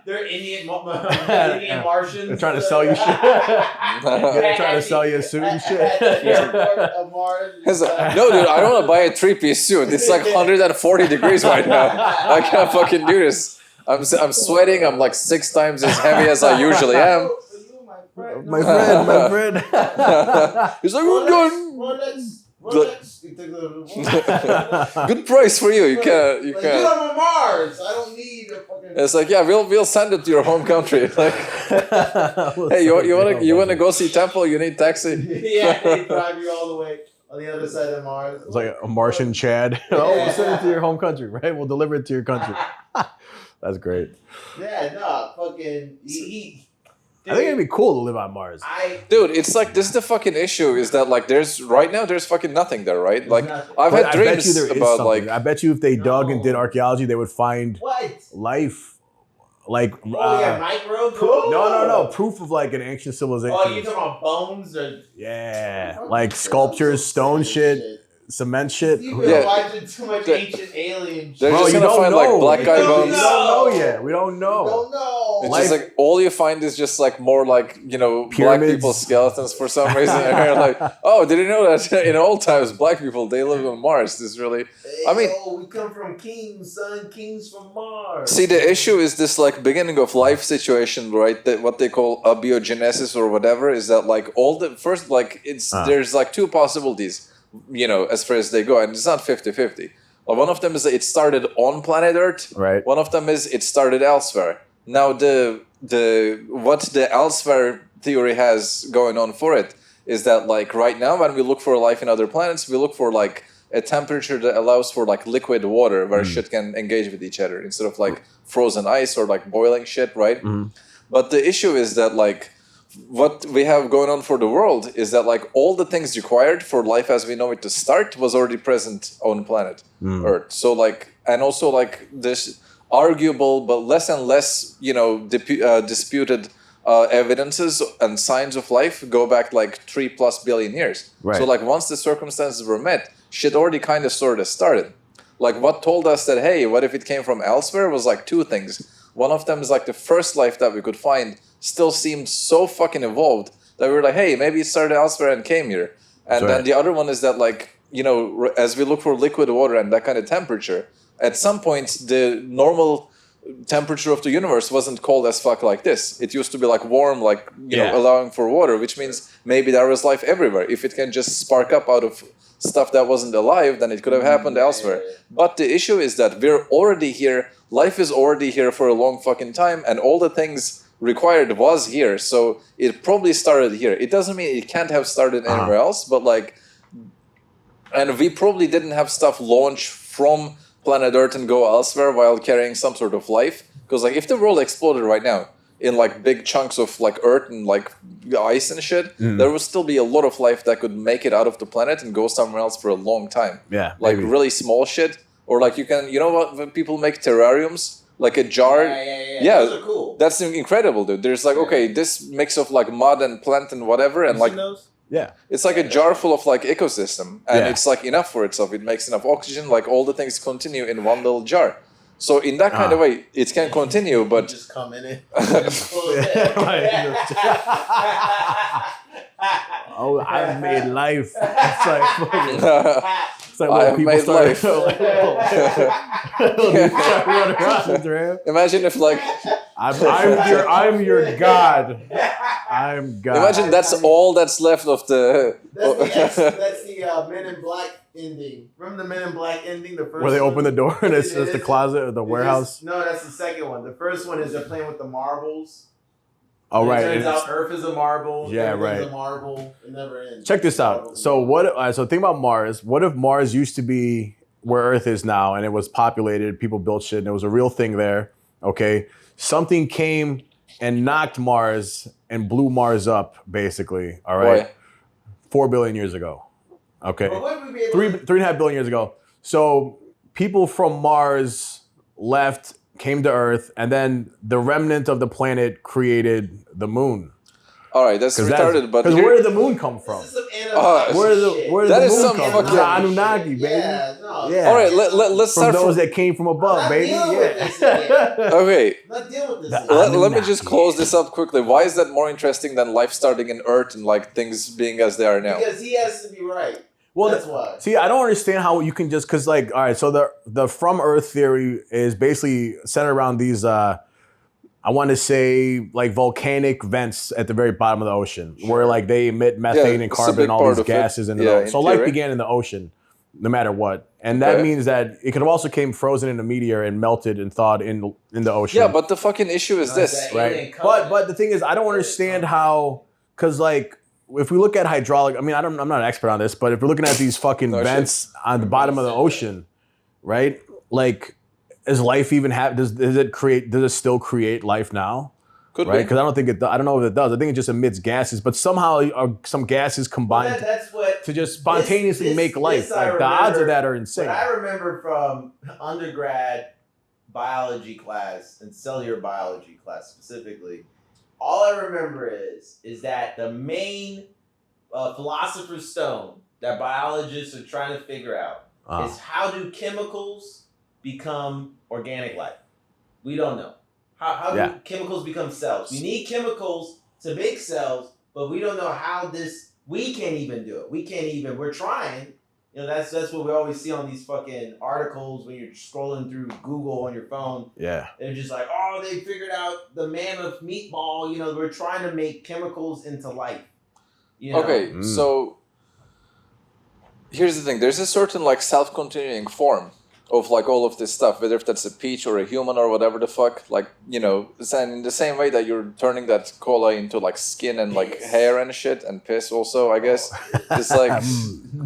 They're Indian Martians. They're trying to sell you shit. They're trying to sell you a suit and shit. At the airport of Mars. It's like, no, dude, I don't want to buy a 3-piece suit. It's like 140 degrees right now. I can't fucking do this. I'm sweating. I'm like 6 times as heavy as I usually am. My friend. He's like, we're done. Rolex. Good price for you. You can't. Like, dude, I'm on Mars. I don't need a fucking. It's like, yeah, we'll send it to your home country. Like, hey, you wanna go see temple? You need taxi. Yeah, they drive you all the way on the other side of Mars. It's like a Martian Chad. Oh, we'll send it to your home country, right? We'll deliver it to your country. That's great. Yeah, no, fucking. I think it'd be cool to live on Mars. Dude, it's like this is the fucking issue. Is that like there's fucking nothing there, right? Like nothing. I've But had I bet you dreams there is about something. like I bet you if they dug and did No. archaeology, they would find What? life, like Oh, yeah, microbes? Cool. no, proof of like an ancient civilization. Oh, you talking about bones or Yeah, Fuck like that. sculptures, I'm so stone sick of shit. cement shit. You've been watching too much ancient alien shit. They're Bro, just you gonna don't find know. like black guy You don't bones. We don't know yet. We don't You know. don't know. It's Life- just like all you find is just like more like black Pyramids. people's skeletons for some reason. And you're like, oh, did you know that in old times black people they lived on Mars? This really, Hey, I mean, we come from kings, son. Kings from Mars. see the issue is this like beginning of life situation, right? That what they call abiogenesis or whatever is that like all the first like it's there's like two possibilities, as far as they go, and it's not 50-50. One of them is that it started on planet Earth. Right. One of them is it started elsewhere. Now what the elsewhere theory has going on for it is that like right now when we look for life in other planets, we look for like a temperature that allows for like liquid water where shit can engage with each other instead of like frozen ice or like boiling shit, right? But the issue is that like what we have going on for the world is that like all the things required for life as we know it to start was already present on planet Earth. So like, and also like this arguable but less and less disputed evidences and signs of life go back like 3+ billion years. Right. So like once the circumstances were met, shit already kind of sort of started. Like what told us that, hey, what if it came from elsewhere was like two things. One of them is like the first life that we could find still seemed so fucking evolved that we were like, hey, maybe it started elsewhere and came here. And then the other one is that like, as we look for liquid water and that kind of temperature, at some point the normal temperature of the universe wasn't cold as fuck like this. It used to be like warm, like, allowing for water, which means maybe there was life everywhere. If it can just spark up out of stuff that wasn't alive, then it could have happened elsewhere. But the issue is that we're already here. Life is already here for a long fucking time, and all the things required was here. So it probably started here. It doesn't mean it can't have started anywhere else, but like, and we probably didn't have stuff launch from planet Earth and go elsewhere while carrying some sort of life. Because like if the world exploded right now in like big chunks of like Earth and like ice and shit, there would still be a lot of life that could make it out of the planet and go somewhere else for a long time. Yeah. Like maybe. really small shit. Or like you can, what, when people make terrariums, like a jar. Yeah. Those are cool. That's incredible, dude. There's like, okay, this mix of like mud and plant and whatever, and like, Yeah. it's like a jar full of like ecosystem, and it's like enough for itself. It makes enough oxygen, like all the things continue in one little jar. So in that kind of way, it can continue, but just come in it. Oh, I've made life. It's like fucking, it's like I have when people made start life. running around, man. imagine if like, I'm your god. I'm God. imagine that's all that's left of the. That's the Men in Black ending. Remember the Men in Black ending? The first Where they one? open the door and it's just the closet or the warehouse. No, that's the second one. The first one is they're playing with the marbles. Oh, And right. It turns And out Earth is a marble. Yeah, everything's right. a marble. It never ends. check this out. So what? So think about Mars. What if Mars used to be where Earth is now, and it was populated, people built shit, and it was a real thing there? Okay, something came and knocked Mars and blew Mars up, basically. All right, 4 billion years ago. Okay, But would we be able to- 3.5 billion years ago. So people from Mars left, came to Earth, and then the remnant of the planet created the moon. All right, that's retarded, but because here- where did the moon come from? This is some Anunnaki Where shit. did That the is moon some come from? fucking- The Anunnaki, baby. Yeah, no. Yeah. all right, let's From start those from. that came from above, I'm not baby. dealing with Yeah. this again. Okay, I'm not dealing with this. The again. let me just close this up quickly. Why is that more interesting than life starting in Earth and like things being as they are now? Because he has to be right. Well, That's why. see, I don't understand how you can just because, like, all right. So the from Earth theory is basically centered around these. I want to say like volcanic vents at the very bottom of the ocean, where like they emit methane and it's a carbon big and all part these of it. gases into Yeah, the in so life theory. began in the ocean, no matter what, and that Okay. means that it could have also came frozen in a meteor and melted and thawed in the ocean. Yeah, but the fucking issue is No, this. that right? alien covenant. But the thing is, I don't understand how, because like if we look at hydraulic, I mean, I'm not an expert on this, but if we're looking at these fucking No shit. vents on the bottom of the ocean, right? Like, is life even have? Does it still create life now? Could Right? be. Because I don't think it. I don't know if it does. I think it just emits gases, but somehow some gases Well, combined that's what to just spontaneously this- make life. this I Like the odds of remember- that are insane. What I remember from undergrad biology class and cellular biology class specifically, all I remember is that the main philosopher's stone that biologists are trying to figure out is how do chemicals become organic life? We don't know. How do chemicals become cells? We need chemicals to make cells, but we don't know how this. We can't even do it. We're trying. You know, that's what we always see on these fucking articles when you're scrolling through Google on your phone. Yeah. They're just like, oh, they figured out the mammoth meatball. You know, we're trying to make chemicals into life. You know? Okay, so here's the thing. There's a certain like self-continuing form of like all of this stuff, whether if that's a peach or a human or whatever the fuck. Like, you know, and in the same way that you're turning that cola into like skin and like hair and shit and piss also, I guess. It's like,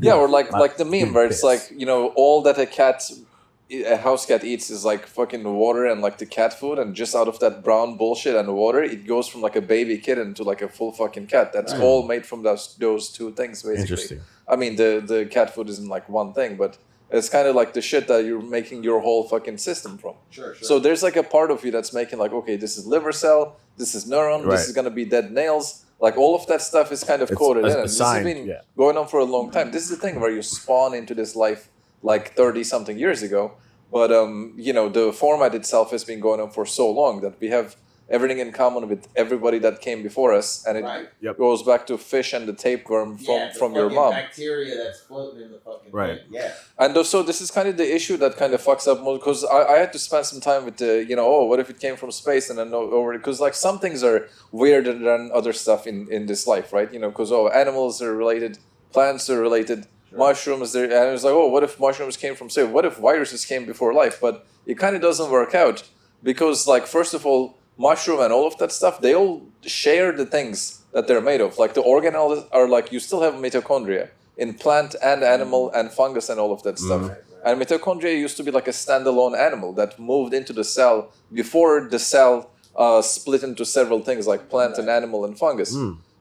yeah, or like the meme where it's like, you know, all that a house cat eats is like fucking water and like the cat food, and just out of that brown bullshit and water, it goes from like a baby kitten to like a full fucking cat. That's all made from those two things, basically. Interesting. I mean, the cat food isn't like one thing, but it's kind of like the shit that you're making your whole fucking system from. Sure. So there's like a part of you that's making like, okay, this is liver cell, this is neuron, this is gonna be dead nails. Like all of that stuff is kind of coded in. And this has been going on for a long time. This is the thing where you spawn into this life like 30 something years ago. But you know, the format itself has been going on for so long that we have everything in common with everybody that came before us, and it goes back to fish and the tapeworm from your mom. Bacteria that's floating in the fucking right. thing. Yeah. And so this is kind of the issue that kind of fucks up most, because I had to spend some time with the, you know, oh, what if it came from space, and then over, because like some things are weirder than other stuff in this life, right? You know, because animals are related, plants are related. Sure. Mushrooms, and it was like, oh, what if mushrooms came from space? What if viruses came before life? But it kind of doesn't work out, because like, first of all, mushroom and all of that stuff, they all share the things that they're made of. Like the organelles are like, you still have mitochondria in plant and animal and fungus and all of that stuff. Right. And mitochondria used to be like a standalone animal that moved into the cell before the cell split into several things like plant and animal and fungus.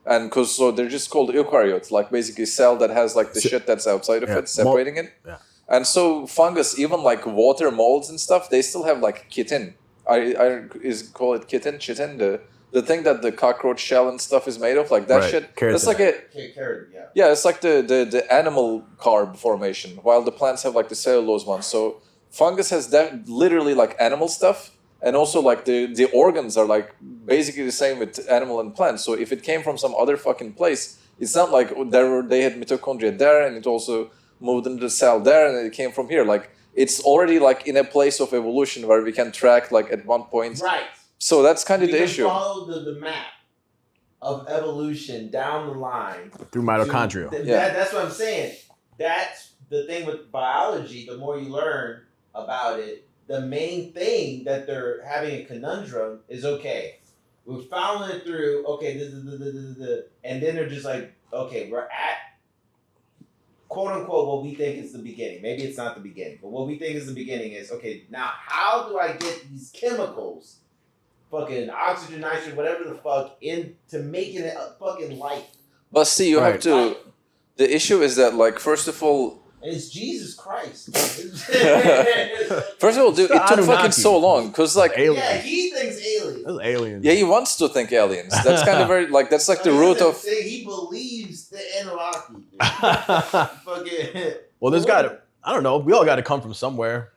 And so they're just called eukaryotes, like basically call that has like the shit that's outside of it, separating it. Yeah. And so fungus, even like water molds and stuff, they still have like chitin. I call it chitin, the thing that the cockroach shell and stuff is made of, like that shit. Keratin. It's like it's like the animal carb formation, while the plants have like the cellulose one. So fungus has literally like animal stuff, and also like the organs are like basically the same with animal and plant. So if it came from some other fucking place, it's not like they had mitochondria there and it also moved into the cell there and it came from here. Like, it's already like in a place of evolution where we can track like at one point. Right. So that's kind of the issue. Follow the map of evolution down the line through mitochondria. That's what I'm saying. That's the thing with biology. The more you learn about it, the main thing that they're having a conundrum is, okay, we're following it through. Okay, and then they're just like, okay, we're at, quote unquote, what we think is the beginning. Maybe it's not the beginning, but what we think is the beginning is, okay, now how do I get these chemicals, fucking oxygen, nitrogen, whatever the fuck, into making it a fucking life? But see, you have to, the issue is that, like, first of all, and it's Jesus Christ. First of all, dude, it took fucking so long, because, like, yeah, he thinks aliens. That's aliens. Yeah, he wants to think aliens. That's kind of very, like, that's like the root of. He believes the Anunnaki. Well, there's got to, I don't know, we all got to come from somewhere.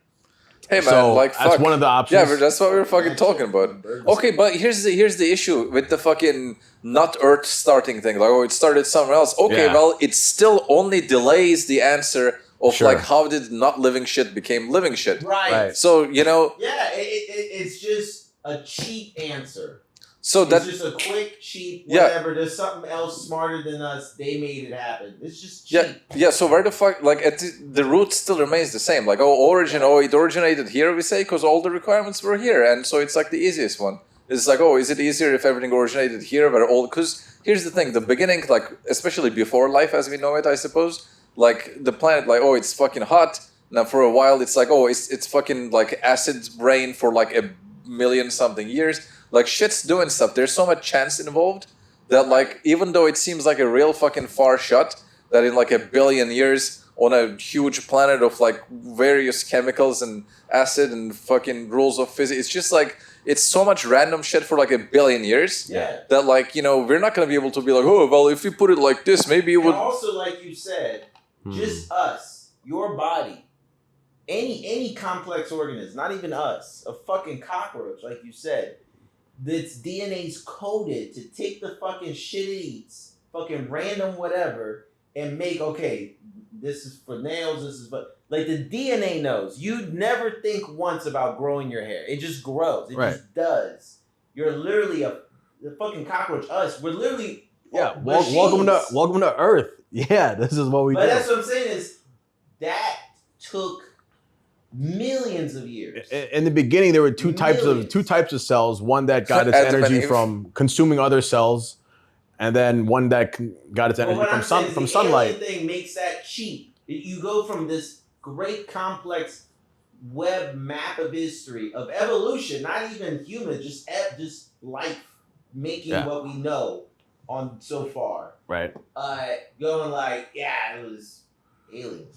Hey man, so like fuck. That's one of the options. Yeah, but that's what we were fucking talking about. Okay, but here's the issue with the fucking not Earth starting thing. Like, oh, it started somewhere else. Okay, well, it still only delays the answer of like how did not living shit became living shit. Right. So, you know. Yeah, it's just a cheap answer. So it's just a quick, cheap, whatever. There's something else smarter than us. They made it happen. It's just cheap. Yeah. So where the fuck, like, the root still remains the same. Like, it originated here, we say, because all the requirements were here, and so it's like the easiest one. It's like, oh, is it easier if everything originated here? Because here's the thing: the beginning, like, especially before life as we know it, I suppose, like the planet, like, oh, it's fucking hot. Now for a while, it's like, oh, it's fucking like acid rain for like a million something years. Like, shit's doing stuff. There's so much chance involved that, like, even though it seems like a real fucking far shot, that in like a billion years on a huge planet of like various chemicals and acid and fucking rules of physics, it's just like, it's so much random shit for like a billion years that, like, you know, we're not going to be able to be like, oh, well, if you put it like this, maybe it would. And also, like you said, Just us, your body, any complex organism, not even us, a fucking cockroach, like you said, that's DNA's coded to take the fucking shit it eats, fucking random whatever, and make, okay, this is for nails, this is but like the DNA knows. You'd never think once about growing your hair. It just grows. It just does. You're literally the fucking cockroach. Us, we're literally welcome to Earth. Yeah, this is what we do. But that's what I'm saying is that took millions of years. In the beginning, there were two types of cells. One that got its energy from consuming other cells, and then one that got its energy from sunlight. The thing makes that cheap. You go from this great complex web map of history of evolution, not even human, just life making what we know on so far. Right. Going like, yeah, it was aliens.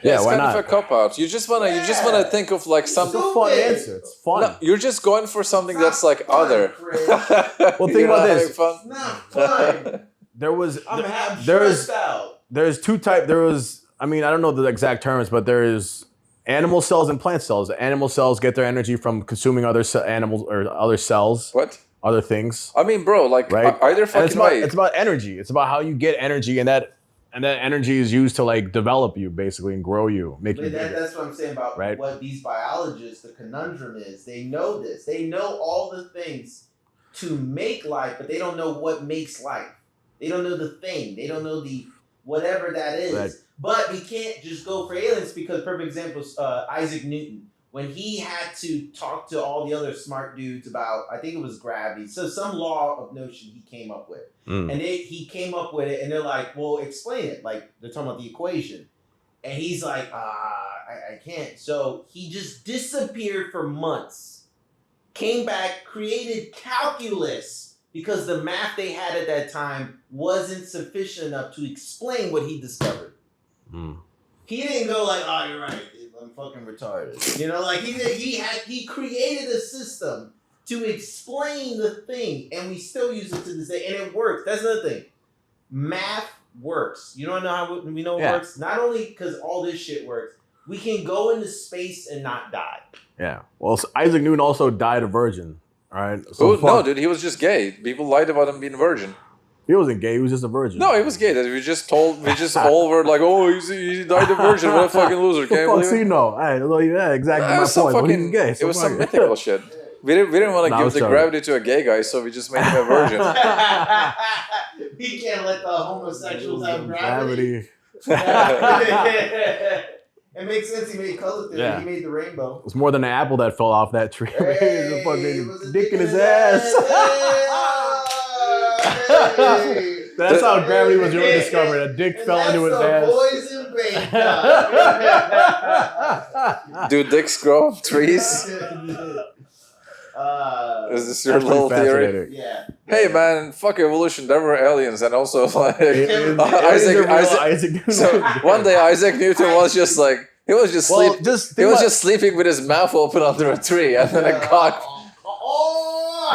Yeah, it's why kind not? of a cop out. You just wanna think of like something. It's a fun answer. It's fun. No, you're just going for something that's like other. Well, think about this. It's not fun. There's stressed out. There's two types. There was, I mean, I don't know the exact terms, but there is animal cells and plant cells. The animal cells get their energy from consuming other animals or other cells. What? Other things. I mean, bro, like either fucking way. It's about energy. It's about how you get energy, and that energy is used to like develop you basically and grow you, make you bigger. That's what I'm saying about what these biologists, the conundrum is. They know this. They know all the things to make life, but they don't know what makes life. They don't know the thing. They don't know the whatever that is. Right. But we can't just go for aliens because perfect example is Isaac Newton. When he had to talk to all the other smart dudes about, I think it was gravity, so some law of motion he came up with. And he came up with it, and they're like, well, explain it. Like, they're talking about the equation. And he's like, I can't. So he just disappeared for months, came back, created calculus, because the math they had at that time wasn't sufficient enough to explain what he discovered. He didn't go like, oh, you're right, I'm fucking retarded. You know, like he created a system to explain the thing, and we still use it to this day, and it works. That's another thing. Math works. You don't know how we know it works? Not only because all this shit works, we can go into space and not die. Yeah. Well, Isaac Newton also died a virgin. All right. So no, dude, he was just gay. People lied about him being a virgin. He wasn't gay. He was just a virgin. No, he was gay. We just all were like, oh, he died a virgin. What a fucking loser. Can't believe it. Yeah, exactly my point. Fucking, he's gay. It was some mythical shit. We didn't want to give the gravity to a gay guy, so we just made him a virgin. We can't let the homosexuals have gravity. It makes sense. He made color theory. Yeah. He made the rainbow. It's more than an apple that fell off that tree. Hey, it was a dick in his ass. That's how gravity was really discovered. A dick fell into his ass. Boyz in Bangkok. Do dicks grow on trees? Is this your little theory? Yeah. Hey man, fuck evolution. There were aliens, and also like Isaac. So one day Isaac Newton was just like he was just sleeping with his mouth open under a tree, and then a cock.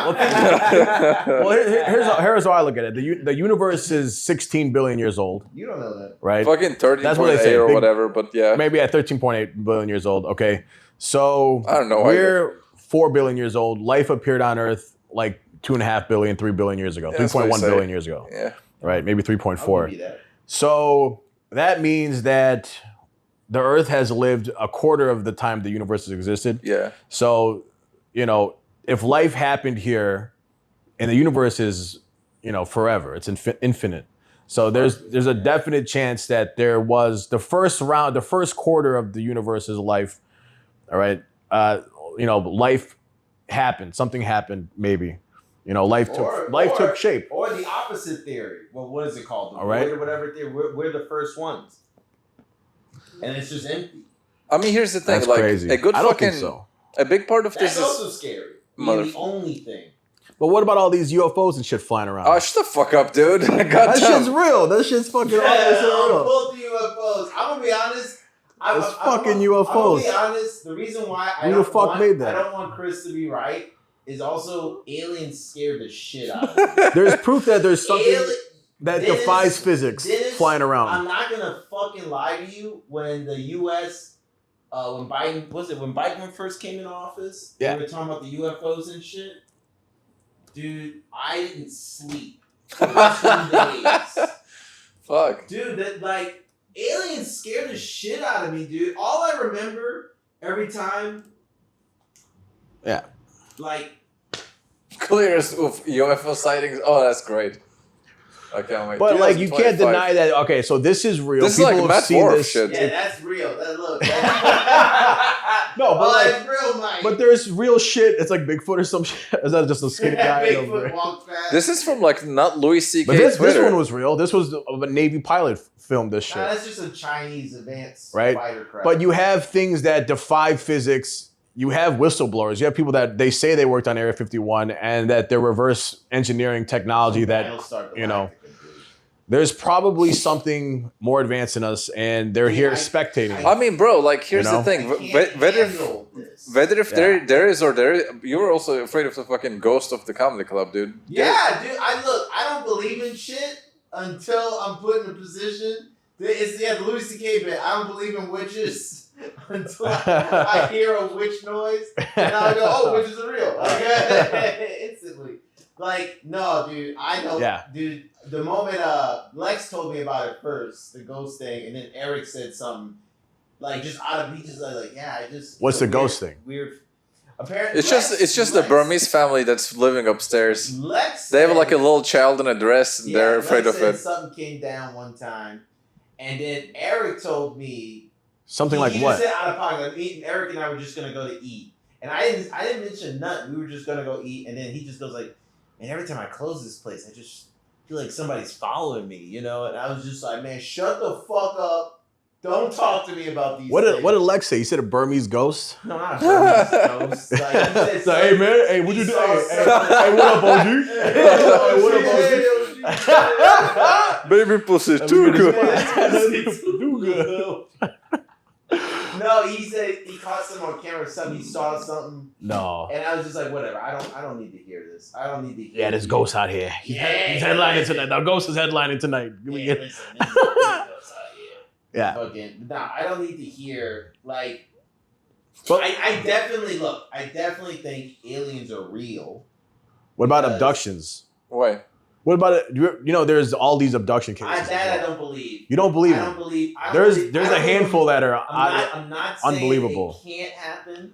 Well, here's how I look at it. The universe is 16 billion years old. You don't know that, right? Fucking 13.8 or whatever, but yeah, maybe at 13.8 billion years old. Okay, so I don't know. We're 4 billion years old. Life appeared on Earth like 2.5 billion, 3 billion years ago, 3.1 billion years ago. Yeah, right, maybe 3.4. So that means that the Earth has lived a quarter of the time the universe has existed. Yeah. So if life happened here, and the universe is, forever, it's infinite. So there's a definite chance that there was the first quarter of the universe's life. All right, life happened. Something happened. Maybe, life took shape. Or the opposite theory. Well, what is it called? The all right. Or whatever theory. We're the first ones, and it's just empty. I mean, here's the thing. That's like crazy. a good I don't fucking. think so. A big part of this is also scary. The only thing. But what about all these UFOs and shit flying around? Oh, shut the fuck up, dude. That shit's real. That shit's fucking real. Both the UFOs. I'm gonna be honest. It's fucking UFOs. I'm gonna be honest. The reason why I don't want Chris to be right is also aliens scare the shit out of me. There's proof that there's something. that defies physics flying around. I'm not gonna fucking lie to you. When the U.S. When Biden first came in office, they were talking about the UFOs and shit. Dude, I didn't sleep for 2 days. Fuck. Dude, that like aliens scared the shit out of me, dude. All I remember every time. Yeah. Like. Clears of UFO sightings. Oh, that's great. I can't wait. But like, you can't deny that. Okay, so this is real. This People is like have Matt seen Worf this. shit. Yeah, that's real. Look. No, but like, it's real, Mike. but there's real shit. It's like Bigfoot or some shit. Is that just a skinny guy? Bigfoot walked fast. This is from like not Louis C.K. But this Twitter. one was real. This was a Navy pilot filmed this shit. Nah, that's just a Chinese advanced Right? fighter craft. But you have things that defy physics. You have whistleblowers. You have people that they say they worked on Area 51 and that they're reverse engineering technology that, you know, there's probably something more advanced than us and they're here spectating. I mean, bro, like, here's the thing. Whether if there is or there is, you were also afraid of the fucking ghost of the comedy club, dude. Yeah, dude. I don't believe in shit until I'm put in a position. It's the Louis C.K. bit. I don't believe in witches until I hear a witch noise and I go, "Oh, witches are real." Okay, instantly. Like, no, dude. I know, dude. The moment Lex told me about it first, the ghost thing, and then Eric said something like just out of he just like, yeah, I just. What's the ghost thing? Weird. Apparently, It's just the Burmese family that's living upstairs. Lex. They have like a little child in a dress and they're afraid Lex of said it. Something came down one time, and then Eric told me something like he what? Just said out of pocket. Like, Eric and I were just gonna go to eat, and I didn't mention nothing. We were just gonna go eat, and then he just goes like, "And every time I close this place, I just feel like somebody's following me, you know." And I was just like, "Man, shut the fuck up! Don't talk to me about these." What things. did Lex say? He said a Burmese ghost. No, not a Burmese ghost. Like, he said So, hey man, hey, what you doing? Hey, what up, OG? Hey, what up, OG? Baby pussy too good. Too good. No, he said he caught some on camera. Something he saw something. No. And I was just like, whatever. I don't need to hear this. I don't need to hear. Yeah, there's ghosts out here. He's headlining tonight. The ghost is headlining tonight. Yeah, listen, there's ghosts out here. Yeah. Fucking, nah, I don't need to hear like. But, I definitely think aliens are real. what about abductions? Wait. What about it? You know, there's all these abduction cases. I don't believe. You don't believe I it? don't believe. There's a handful that are I'm not saying unbelievable. It can't happen,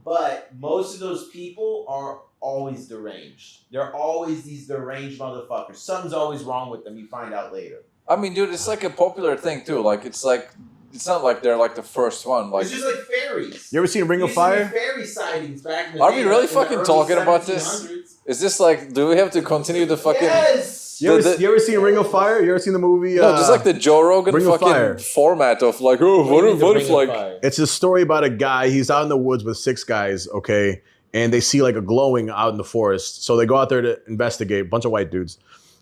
but most of those people are always deranged. They're always these deranged motherfuckers. Something's always wrong with them. You find out later. I mean, dude, it's like a popular thing too. Like, it's not like they're like the first one. Like, it's just like fairies. You ever seen Ring of Fire? Fairy sightings back in the Are day, we really like in the fucking early talking about this? 1700s. is this like? Do we have to continue the fucking? Yes. You ever seen Ring of Fire? You ever seen the movie? No, just like the Joe Rogan Ring of Fire. fucking format of like, oh, what if like? It's a story about a guy. He's out in the woods with 6 guys, okay, and they see like a glowing out in the forest. So they go out there to investigate. A bunch of white dudes,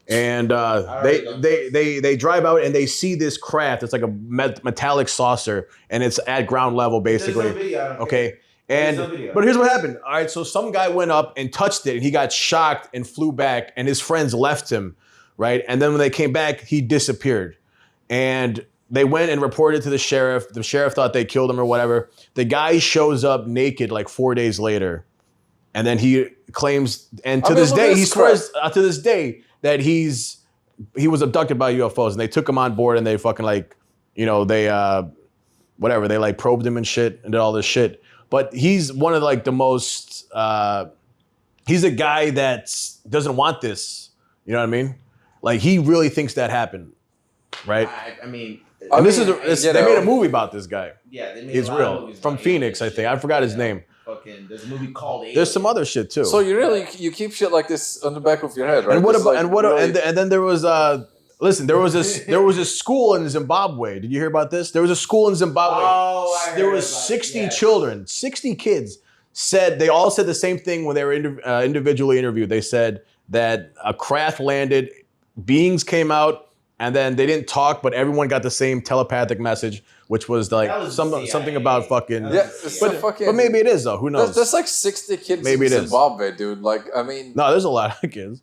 and they drive out and they see this craft. It's like a metallic saucer, and it's at ground level basically. There's no video, I don't Okay. care. And There's no video. but here's what happened. All right, so some guy went up and touched it, and he got shocked and flew back, and his friends left him, right? And then when they came back, he disappeared, and they went and reported to the sheriff. The sheriff thought they killed him or whatever. The guy shows up naked like 4 days later, and then he claims, and to this day, he swears to this day that he was abducted by UFOs, and they took him on board, and they fucking like, you know, they whatever, they like probed him and shit and did all this shit. But he's one of like the most, he's a guy that doesn't want this. You know what I mean? Like he really thinks that happened, right? I mean, And they made a movie about this guy. Yeah, they made He's a lot of real. movies From about Phoenix, I aliens think. I forgot his name. Fucking, there's a movie called Aliens. There's some other shit too. So you keep shit like this on the back of your head, right? And what It's about like and then there was listen, there was a school in Zimbabwe. Did you hear about this? There was a school in Zimbabwe. Oh, I heard there was about it, 60 yes. children, 60 kids they all said the same thing when they were individually interviewed. They said that a craft landed, beings came out, and then they didn't talk, but everyone got the same telepathic message, which was like something about fucking. Yeah, but maybe it is though. Who knows? There's like 60 kids Maybe in it is. Zimbabwe, dude. Like, I mean, No, there's a lot of kids.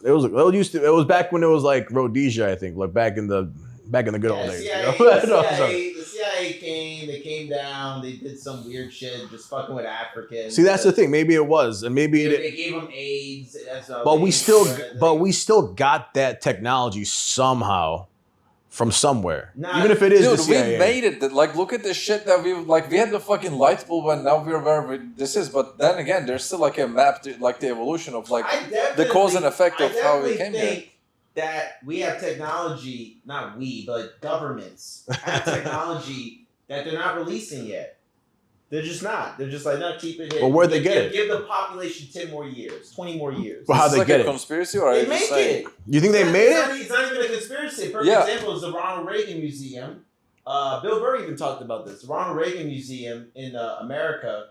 It was back when it was like Rhodesia, I think, like back in the good old days. The CIA came. They came down. They did some weird shit, just fucking with Africans. See, that's the thing. Maybe it was, and maybe they gave them AIDS. But we still got that technology somehow from somewhere, even if it is the CIA. We made it. Like, look at the shit that we had the fucking light bulb, and now we're where this is. But then again, there's still like a map to like the evolution of like the cause and effect of how we came here. That we have technology, not we, but governments have technology that they're not releasing yet. They're just not. They're just like, no, keep it here. Well, where'd they get it? Give the population 10 more years, 20 more years. Well, how'd they get it? Conspiracy, or they make it. You think they made it? It's not even a conspiracy. A perfect example is the Ronald Reagan Museum. Bill Burr even talked about this. The Ronald Reagan Museum in America.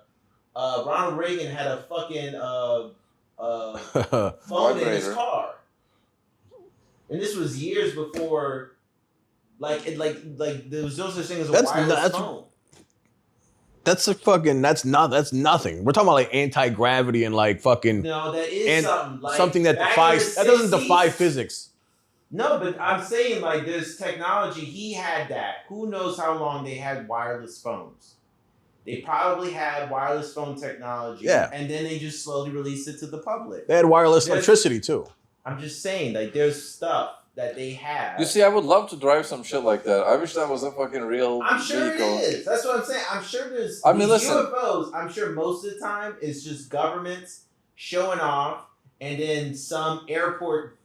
Ronald Reagan had a fucking phone in his car. And this was years before, there was no such thing as a wireless phone. That's nothing. We're talking about like anti-gravity and like fucking. No, that is something. Like, something that defies. That doesn't defy physics. No, but I'm saying like there's technology. He had that. Who knows how long they had wireless phones? They probably had wireless phone technology. Yeah. And then they just slowly released it to the public. They had wireless electricity too. I'm just saying, like, there's stuff that they have. You see, I would love to drive some shit like that. I wish that was a fucking real I'm sure vehicle. it is. That's what I'm saying. I'm sure there's listen. UFOs. I'm sure most of the time it's just governments showing off, and then some airport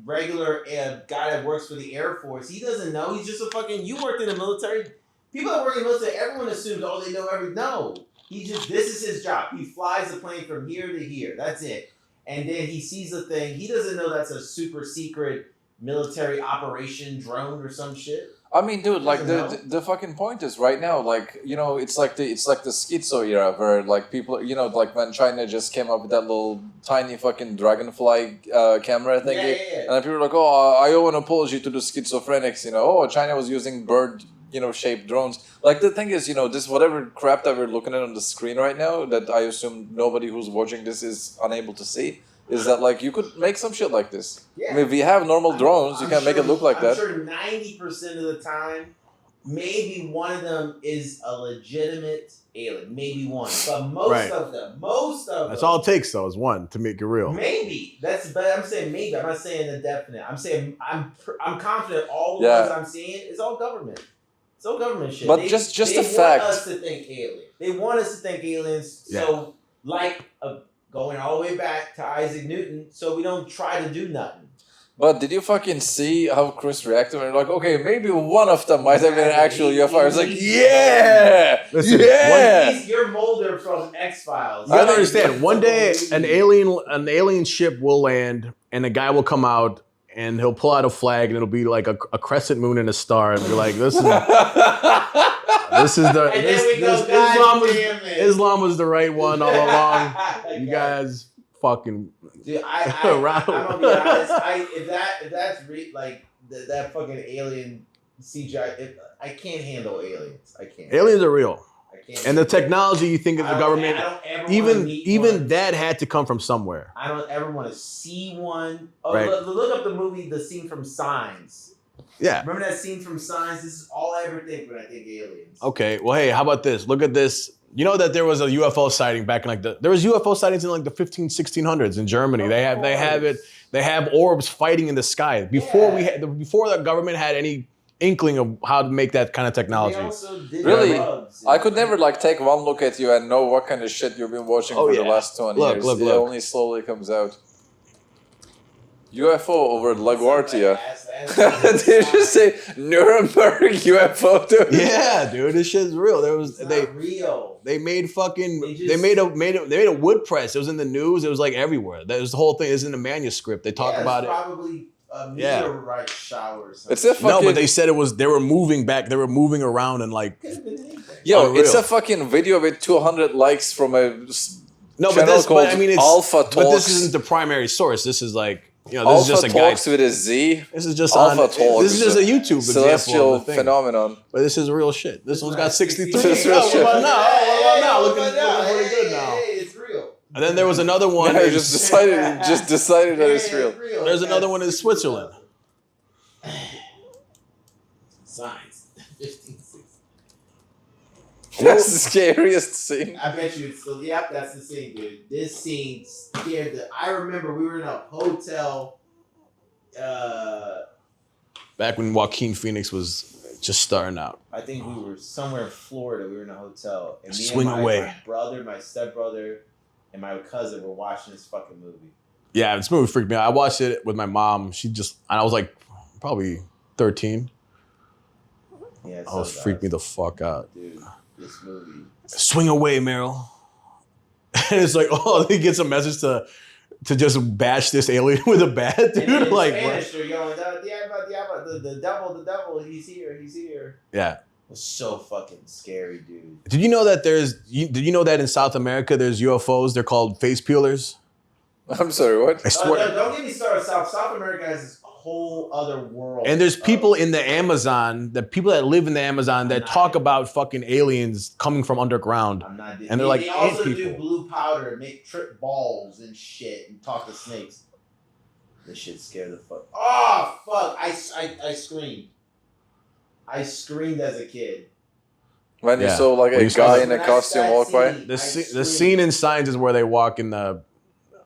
regular guy that works for the Air Force. He doesn't know. He's just a fucking. You worked in the military. People that work in the military, everyone assumes, oh, they know everything. No, this is his job. He flies the plane from here to here. That's it. And then he sees a thing. He doesn't know that's a super secret military operation drone or some shit. I mean, dude, like the fucking point is right now, like, you know, it's like the schizo era where like people, you know, like when China just came up with that little tiny fucking dragonfly camera thingy, and then people are like, oh, I owe an apology to the schizophrenics, you know, oh, China was using bird, you know, shaped drones. Like the thing is, you know, this whatever crap that we're looking at on the screen right now that I assume nobody who's watching this is unable to see. Is that like you could make some shit like this? Yeah. I mean, if we have normal drones, you can make it look like that. I'm sure 90% of the time, maybe one of them is a legitimate alien. Maybe one, but most of them. That's all it takes, though, is one to make it real. Maybe but I'm saying maybe. I'm not saying the definite. I'm saying I'm confident all the ones I'm seeing is all government. It's all government shit. But just a fact. They want us to think alien. They want us to think aliens. Yeah. So going all the way back to Isaac Newton, so we don't try to do nothing. But did you fucking see how Chris reacted? And like, okay, maybe one of them might have been an actual UFO. I was like, yeah, You're Mulder from X-Files. I don't understand. One day, an alien ship will land, and a guy will come out, and he'll pull out a flag, and it'll be like a crescent moon and a star, and be like, this is. Islam was the right one all along. You guys fucking. Dude, I'm gonna be honest. If that's that fucking alien CGI, I can't handle aliens. I can't. Aliens are real. I can't. And the technology you think of the government, even that had to come from somewhere. I don't ever want to see one. Oh, right. Look up the scene from Signs. Yeah. Remember that scene from Signs? This is all I ever think when I think aliens. Okay. Well, hey, how about this? Look at this. You know that there was a UFO sighting back in there was UFO sightings in like the 1600s in Germany. They have orbs fighting in the sky before the government had any inkling of how to make that kind of technology. Really? I could never like take one look at you and know what kind of shit you've been watching for the last 20 years. Look. It only slowly comes out. UFO over LaGuardia. Did you just say Nuremberg UFO, dude? Yeah, dude, this shit's real. Real. They made a wood press. It was in the news. It was like everywhere. That was the whole thing. It was in the manuscript. They talk about it. Probably a meteorite shower or something. It's a fucking... No, but they said it was. They were moving back. They were moving around and like. Yo, it's a fucking video with 200 likes from a channel called Alpha Talks. But this isn't the primary source. This is like. You know, this Alpha is just a guy. Talks with a Z. This is just Alpha Talks. This is just a YouTube celestial phenomenon. But this is real shit. This one's got 63. This is real shit. What about now? Looking pretty good now. Hey, it's real. And then there was another one. I just decided that it's real. There's another one in Switzerland. Signs. 1560. That's the scariest scene. I bet you it's still. Yep, that's the scene, dude. This scene scared the. I remember we were in a hotel. Back when Joaquin Phoenix was just starting out. I think we were somewhere in Florida. We were in a hotel, and me Swing and my away. brother, my stepbrother, and my cousin were watching this fucking movie. Yeah, this movie freaked me out. I watched it with my mom. I was like probably 13. Yeah, Oh, it freaked me the fuck out. Dude, this movie. Swing away, Meryl. And it's like, oh, he gets a message to just bash this alien with a bat, dude. And in Like, Spanish, they're yelling, the devil, he's here. Yeah. It was so fucking scary, dude. Did you know that did you know that in South America there's UFOs? They're called face peelers. I'm sorry, what? I swear. Don't get me started. South America has this whole other world. And there's people in the Amazon, the people that live in the Amazon that talk about fucking aliens coming from underground. I'm not. And they're like they also ant do people. blue powder, make trip balls and shit, and talk to snakes. This shit scared the fuck. Oh fuck! I screamed. I screamed as a kid. When you Yeah. saw like When a you saw guy the- in a costume walk by. The scene in Signs is where they walk in the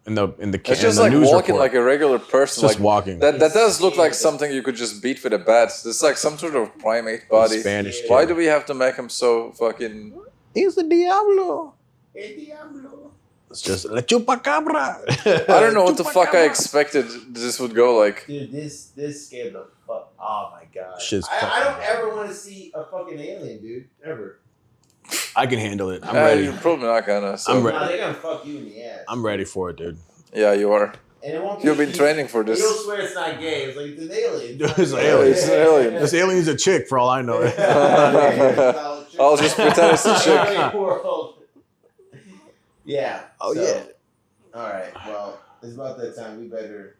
It's just like news walking report. like a regular person. Just Like walking. that does look like something you could just beat with a bat. It's like some sort of primate body. Spanish kid. Why do we have to make him so fucking? He's the Diablo. El diablo. It's just la chupacabra. I don't know what the fuck I expected this would go like. Dude, this scared the fuck. Oh my god. Shit's I don't fucking ever want to see a fucking alien, dude. Ever. I can handle it. I'm ready. You're probably not gonna. So. I'm ready. No, they're gonna fuck you in the ass. I'm ready for it, dude. Yeah, you are. And it won't be You've been training for this. You'll swear it's not gay. It's like it's an alien. It's an alien. It's an alien. This alien's a chick, for all I know. I'll just pretend it's a chick. Yeah. Oh, so, yeah. All right. Well, it's about that time. We better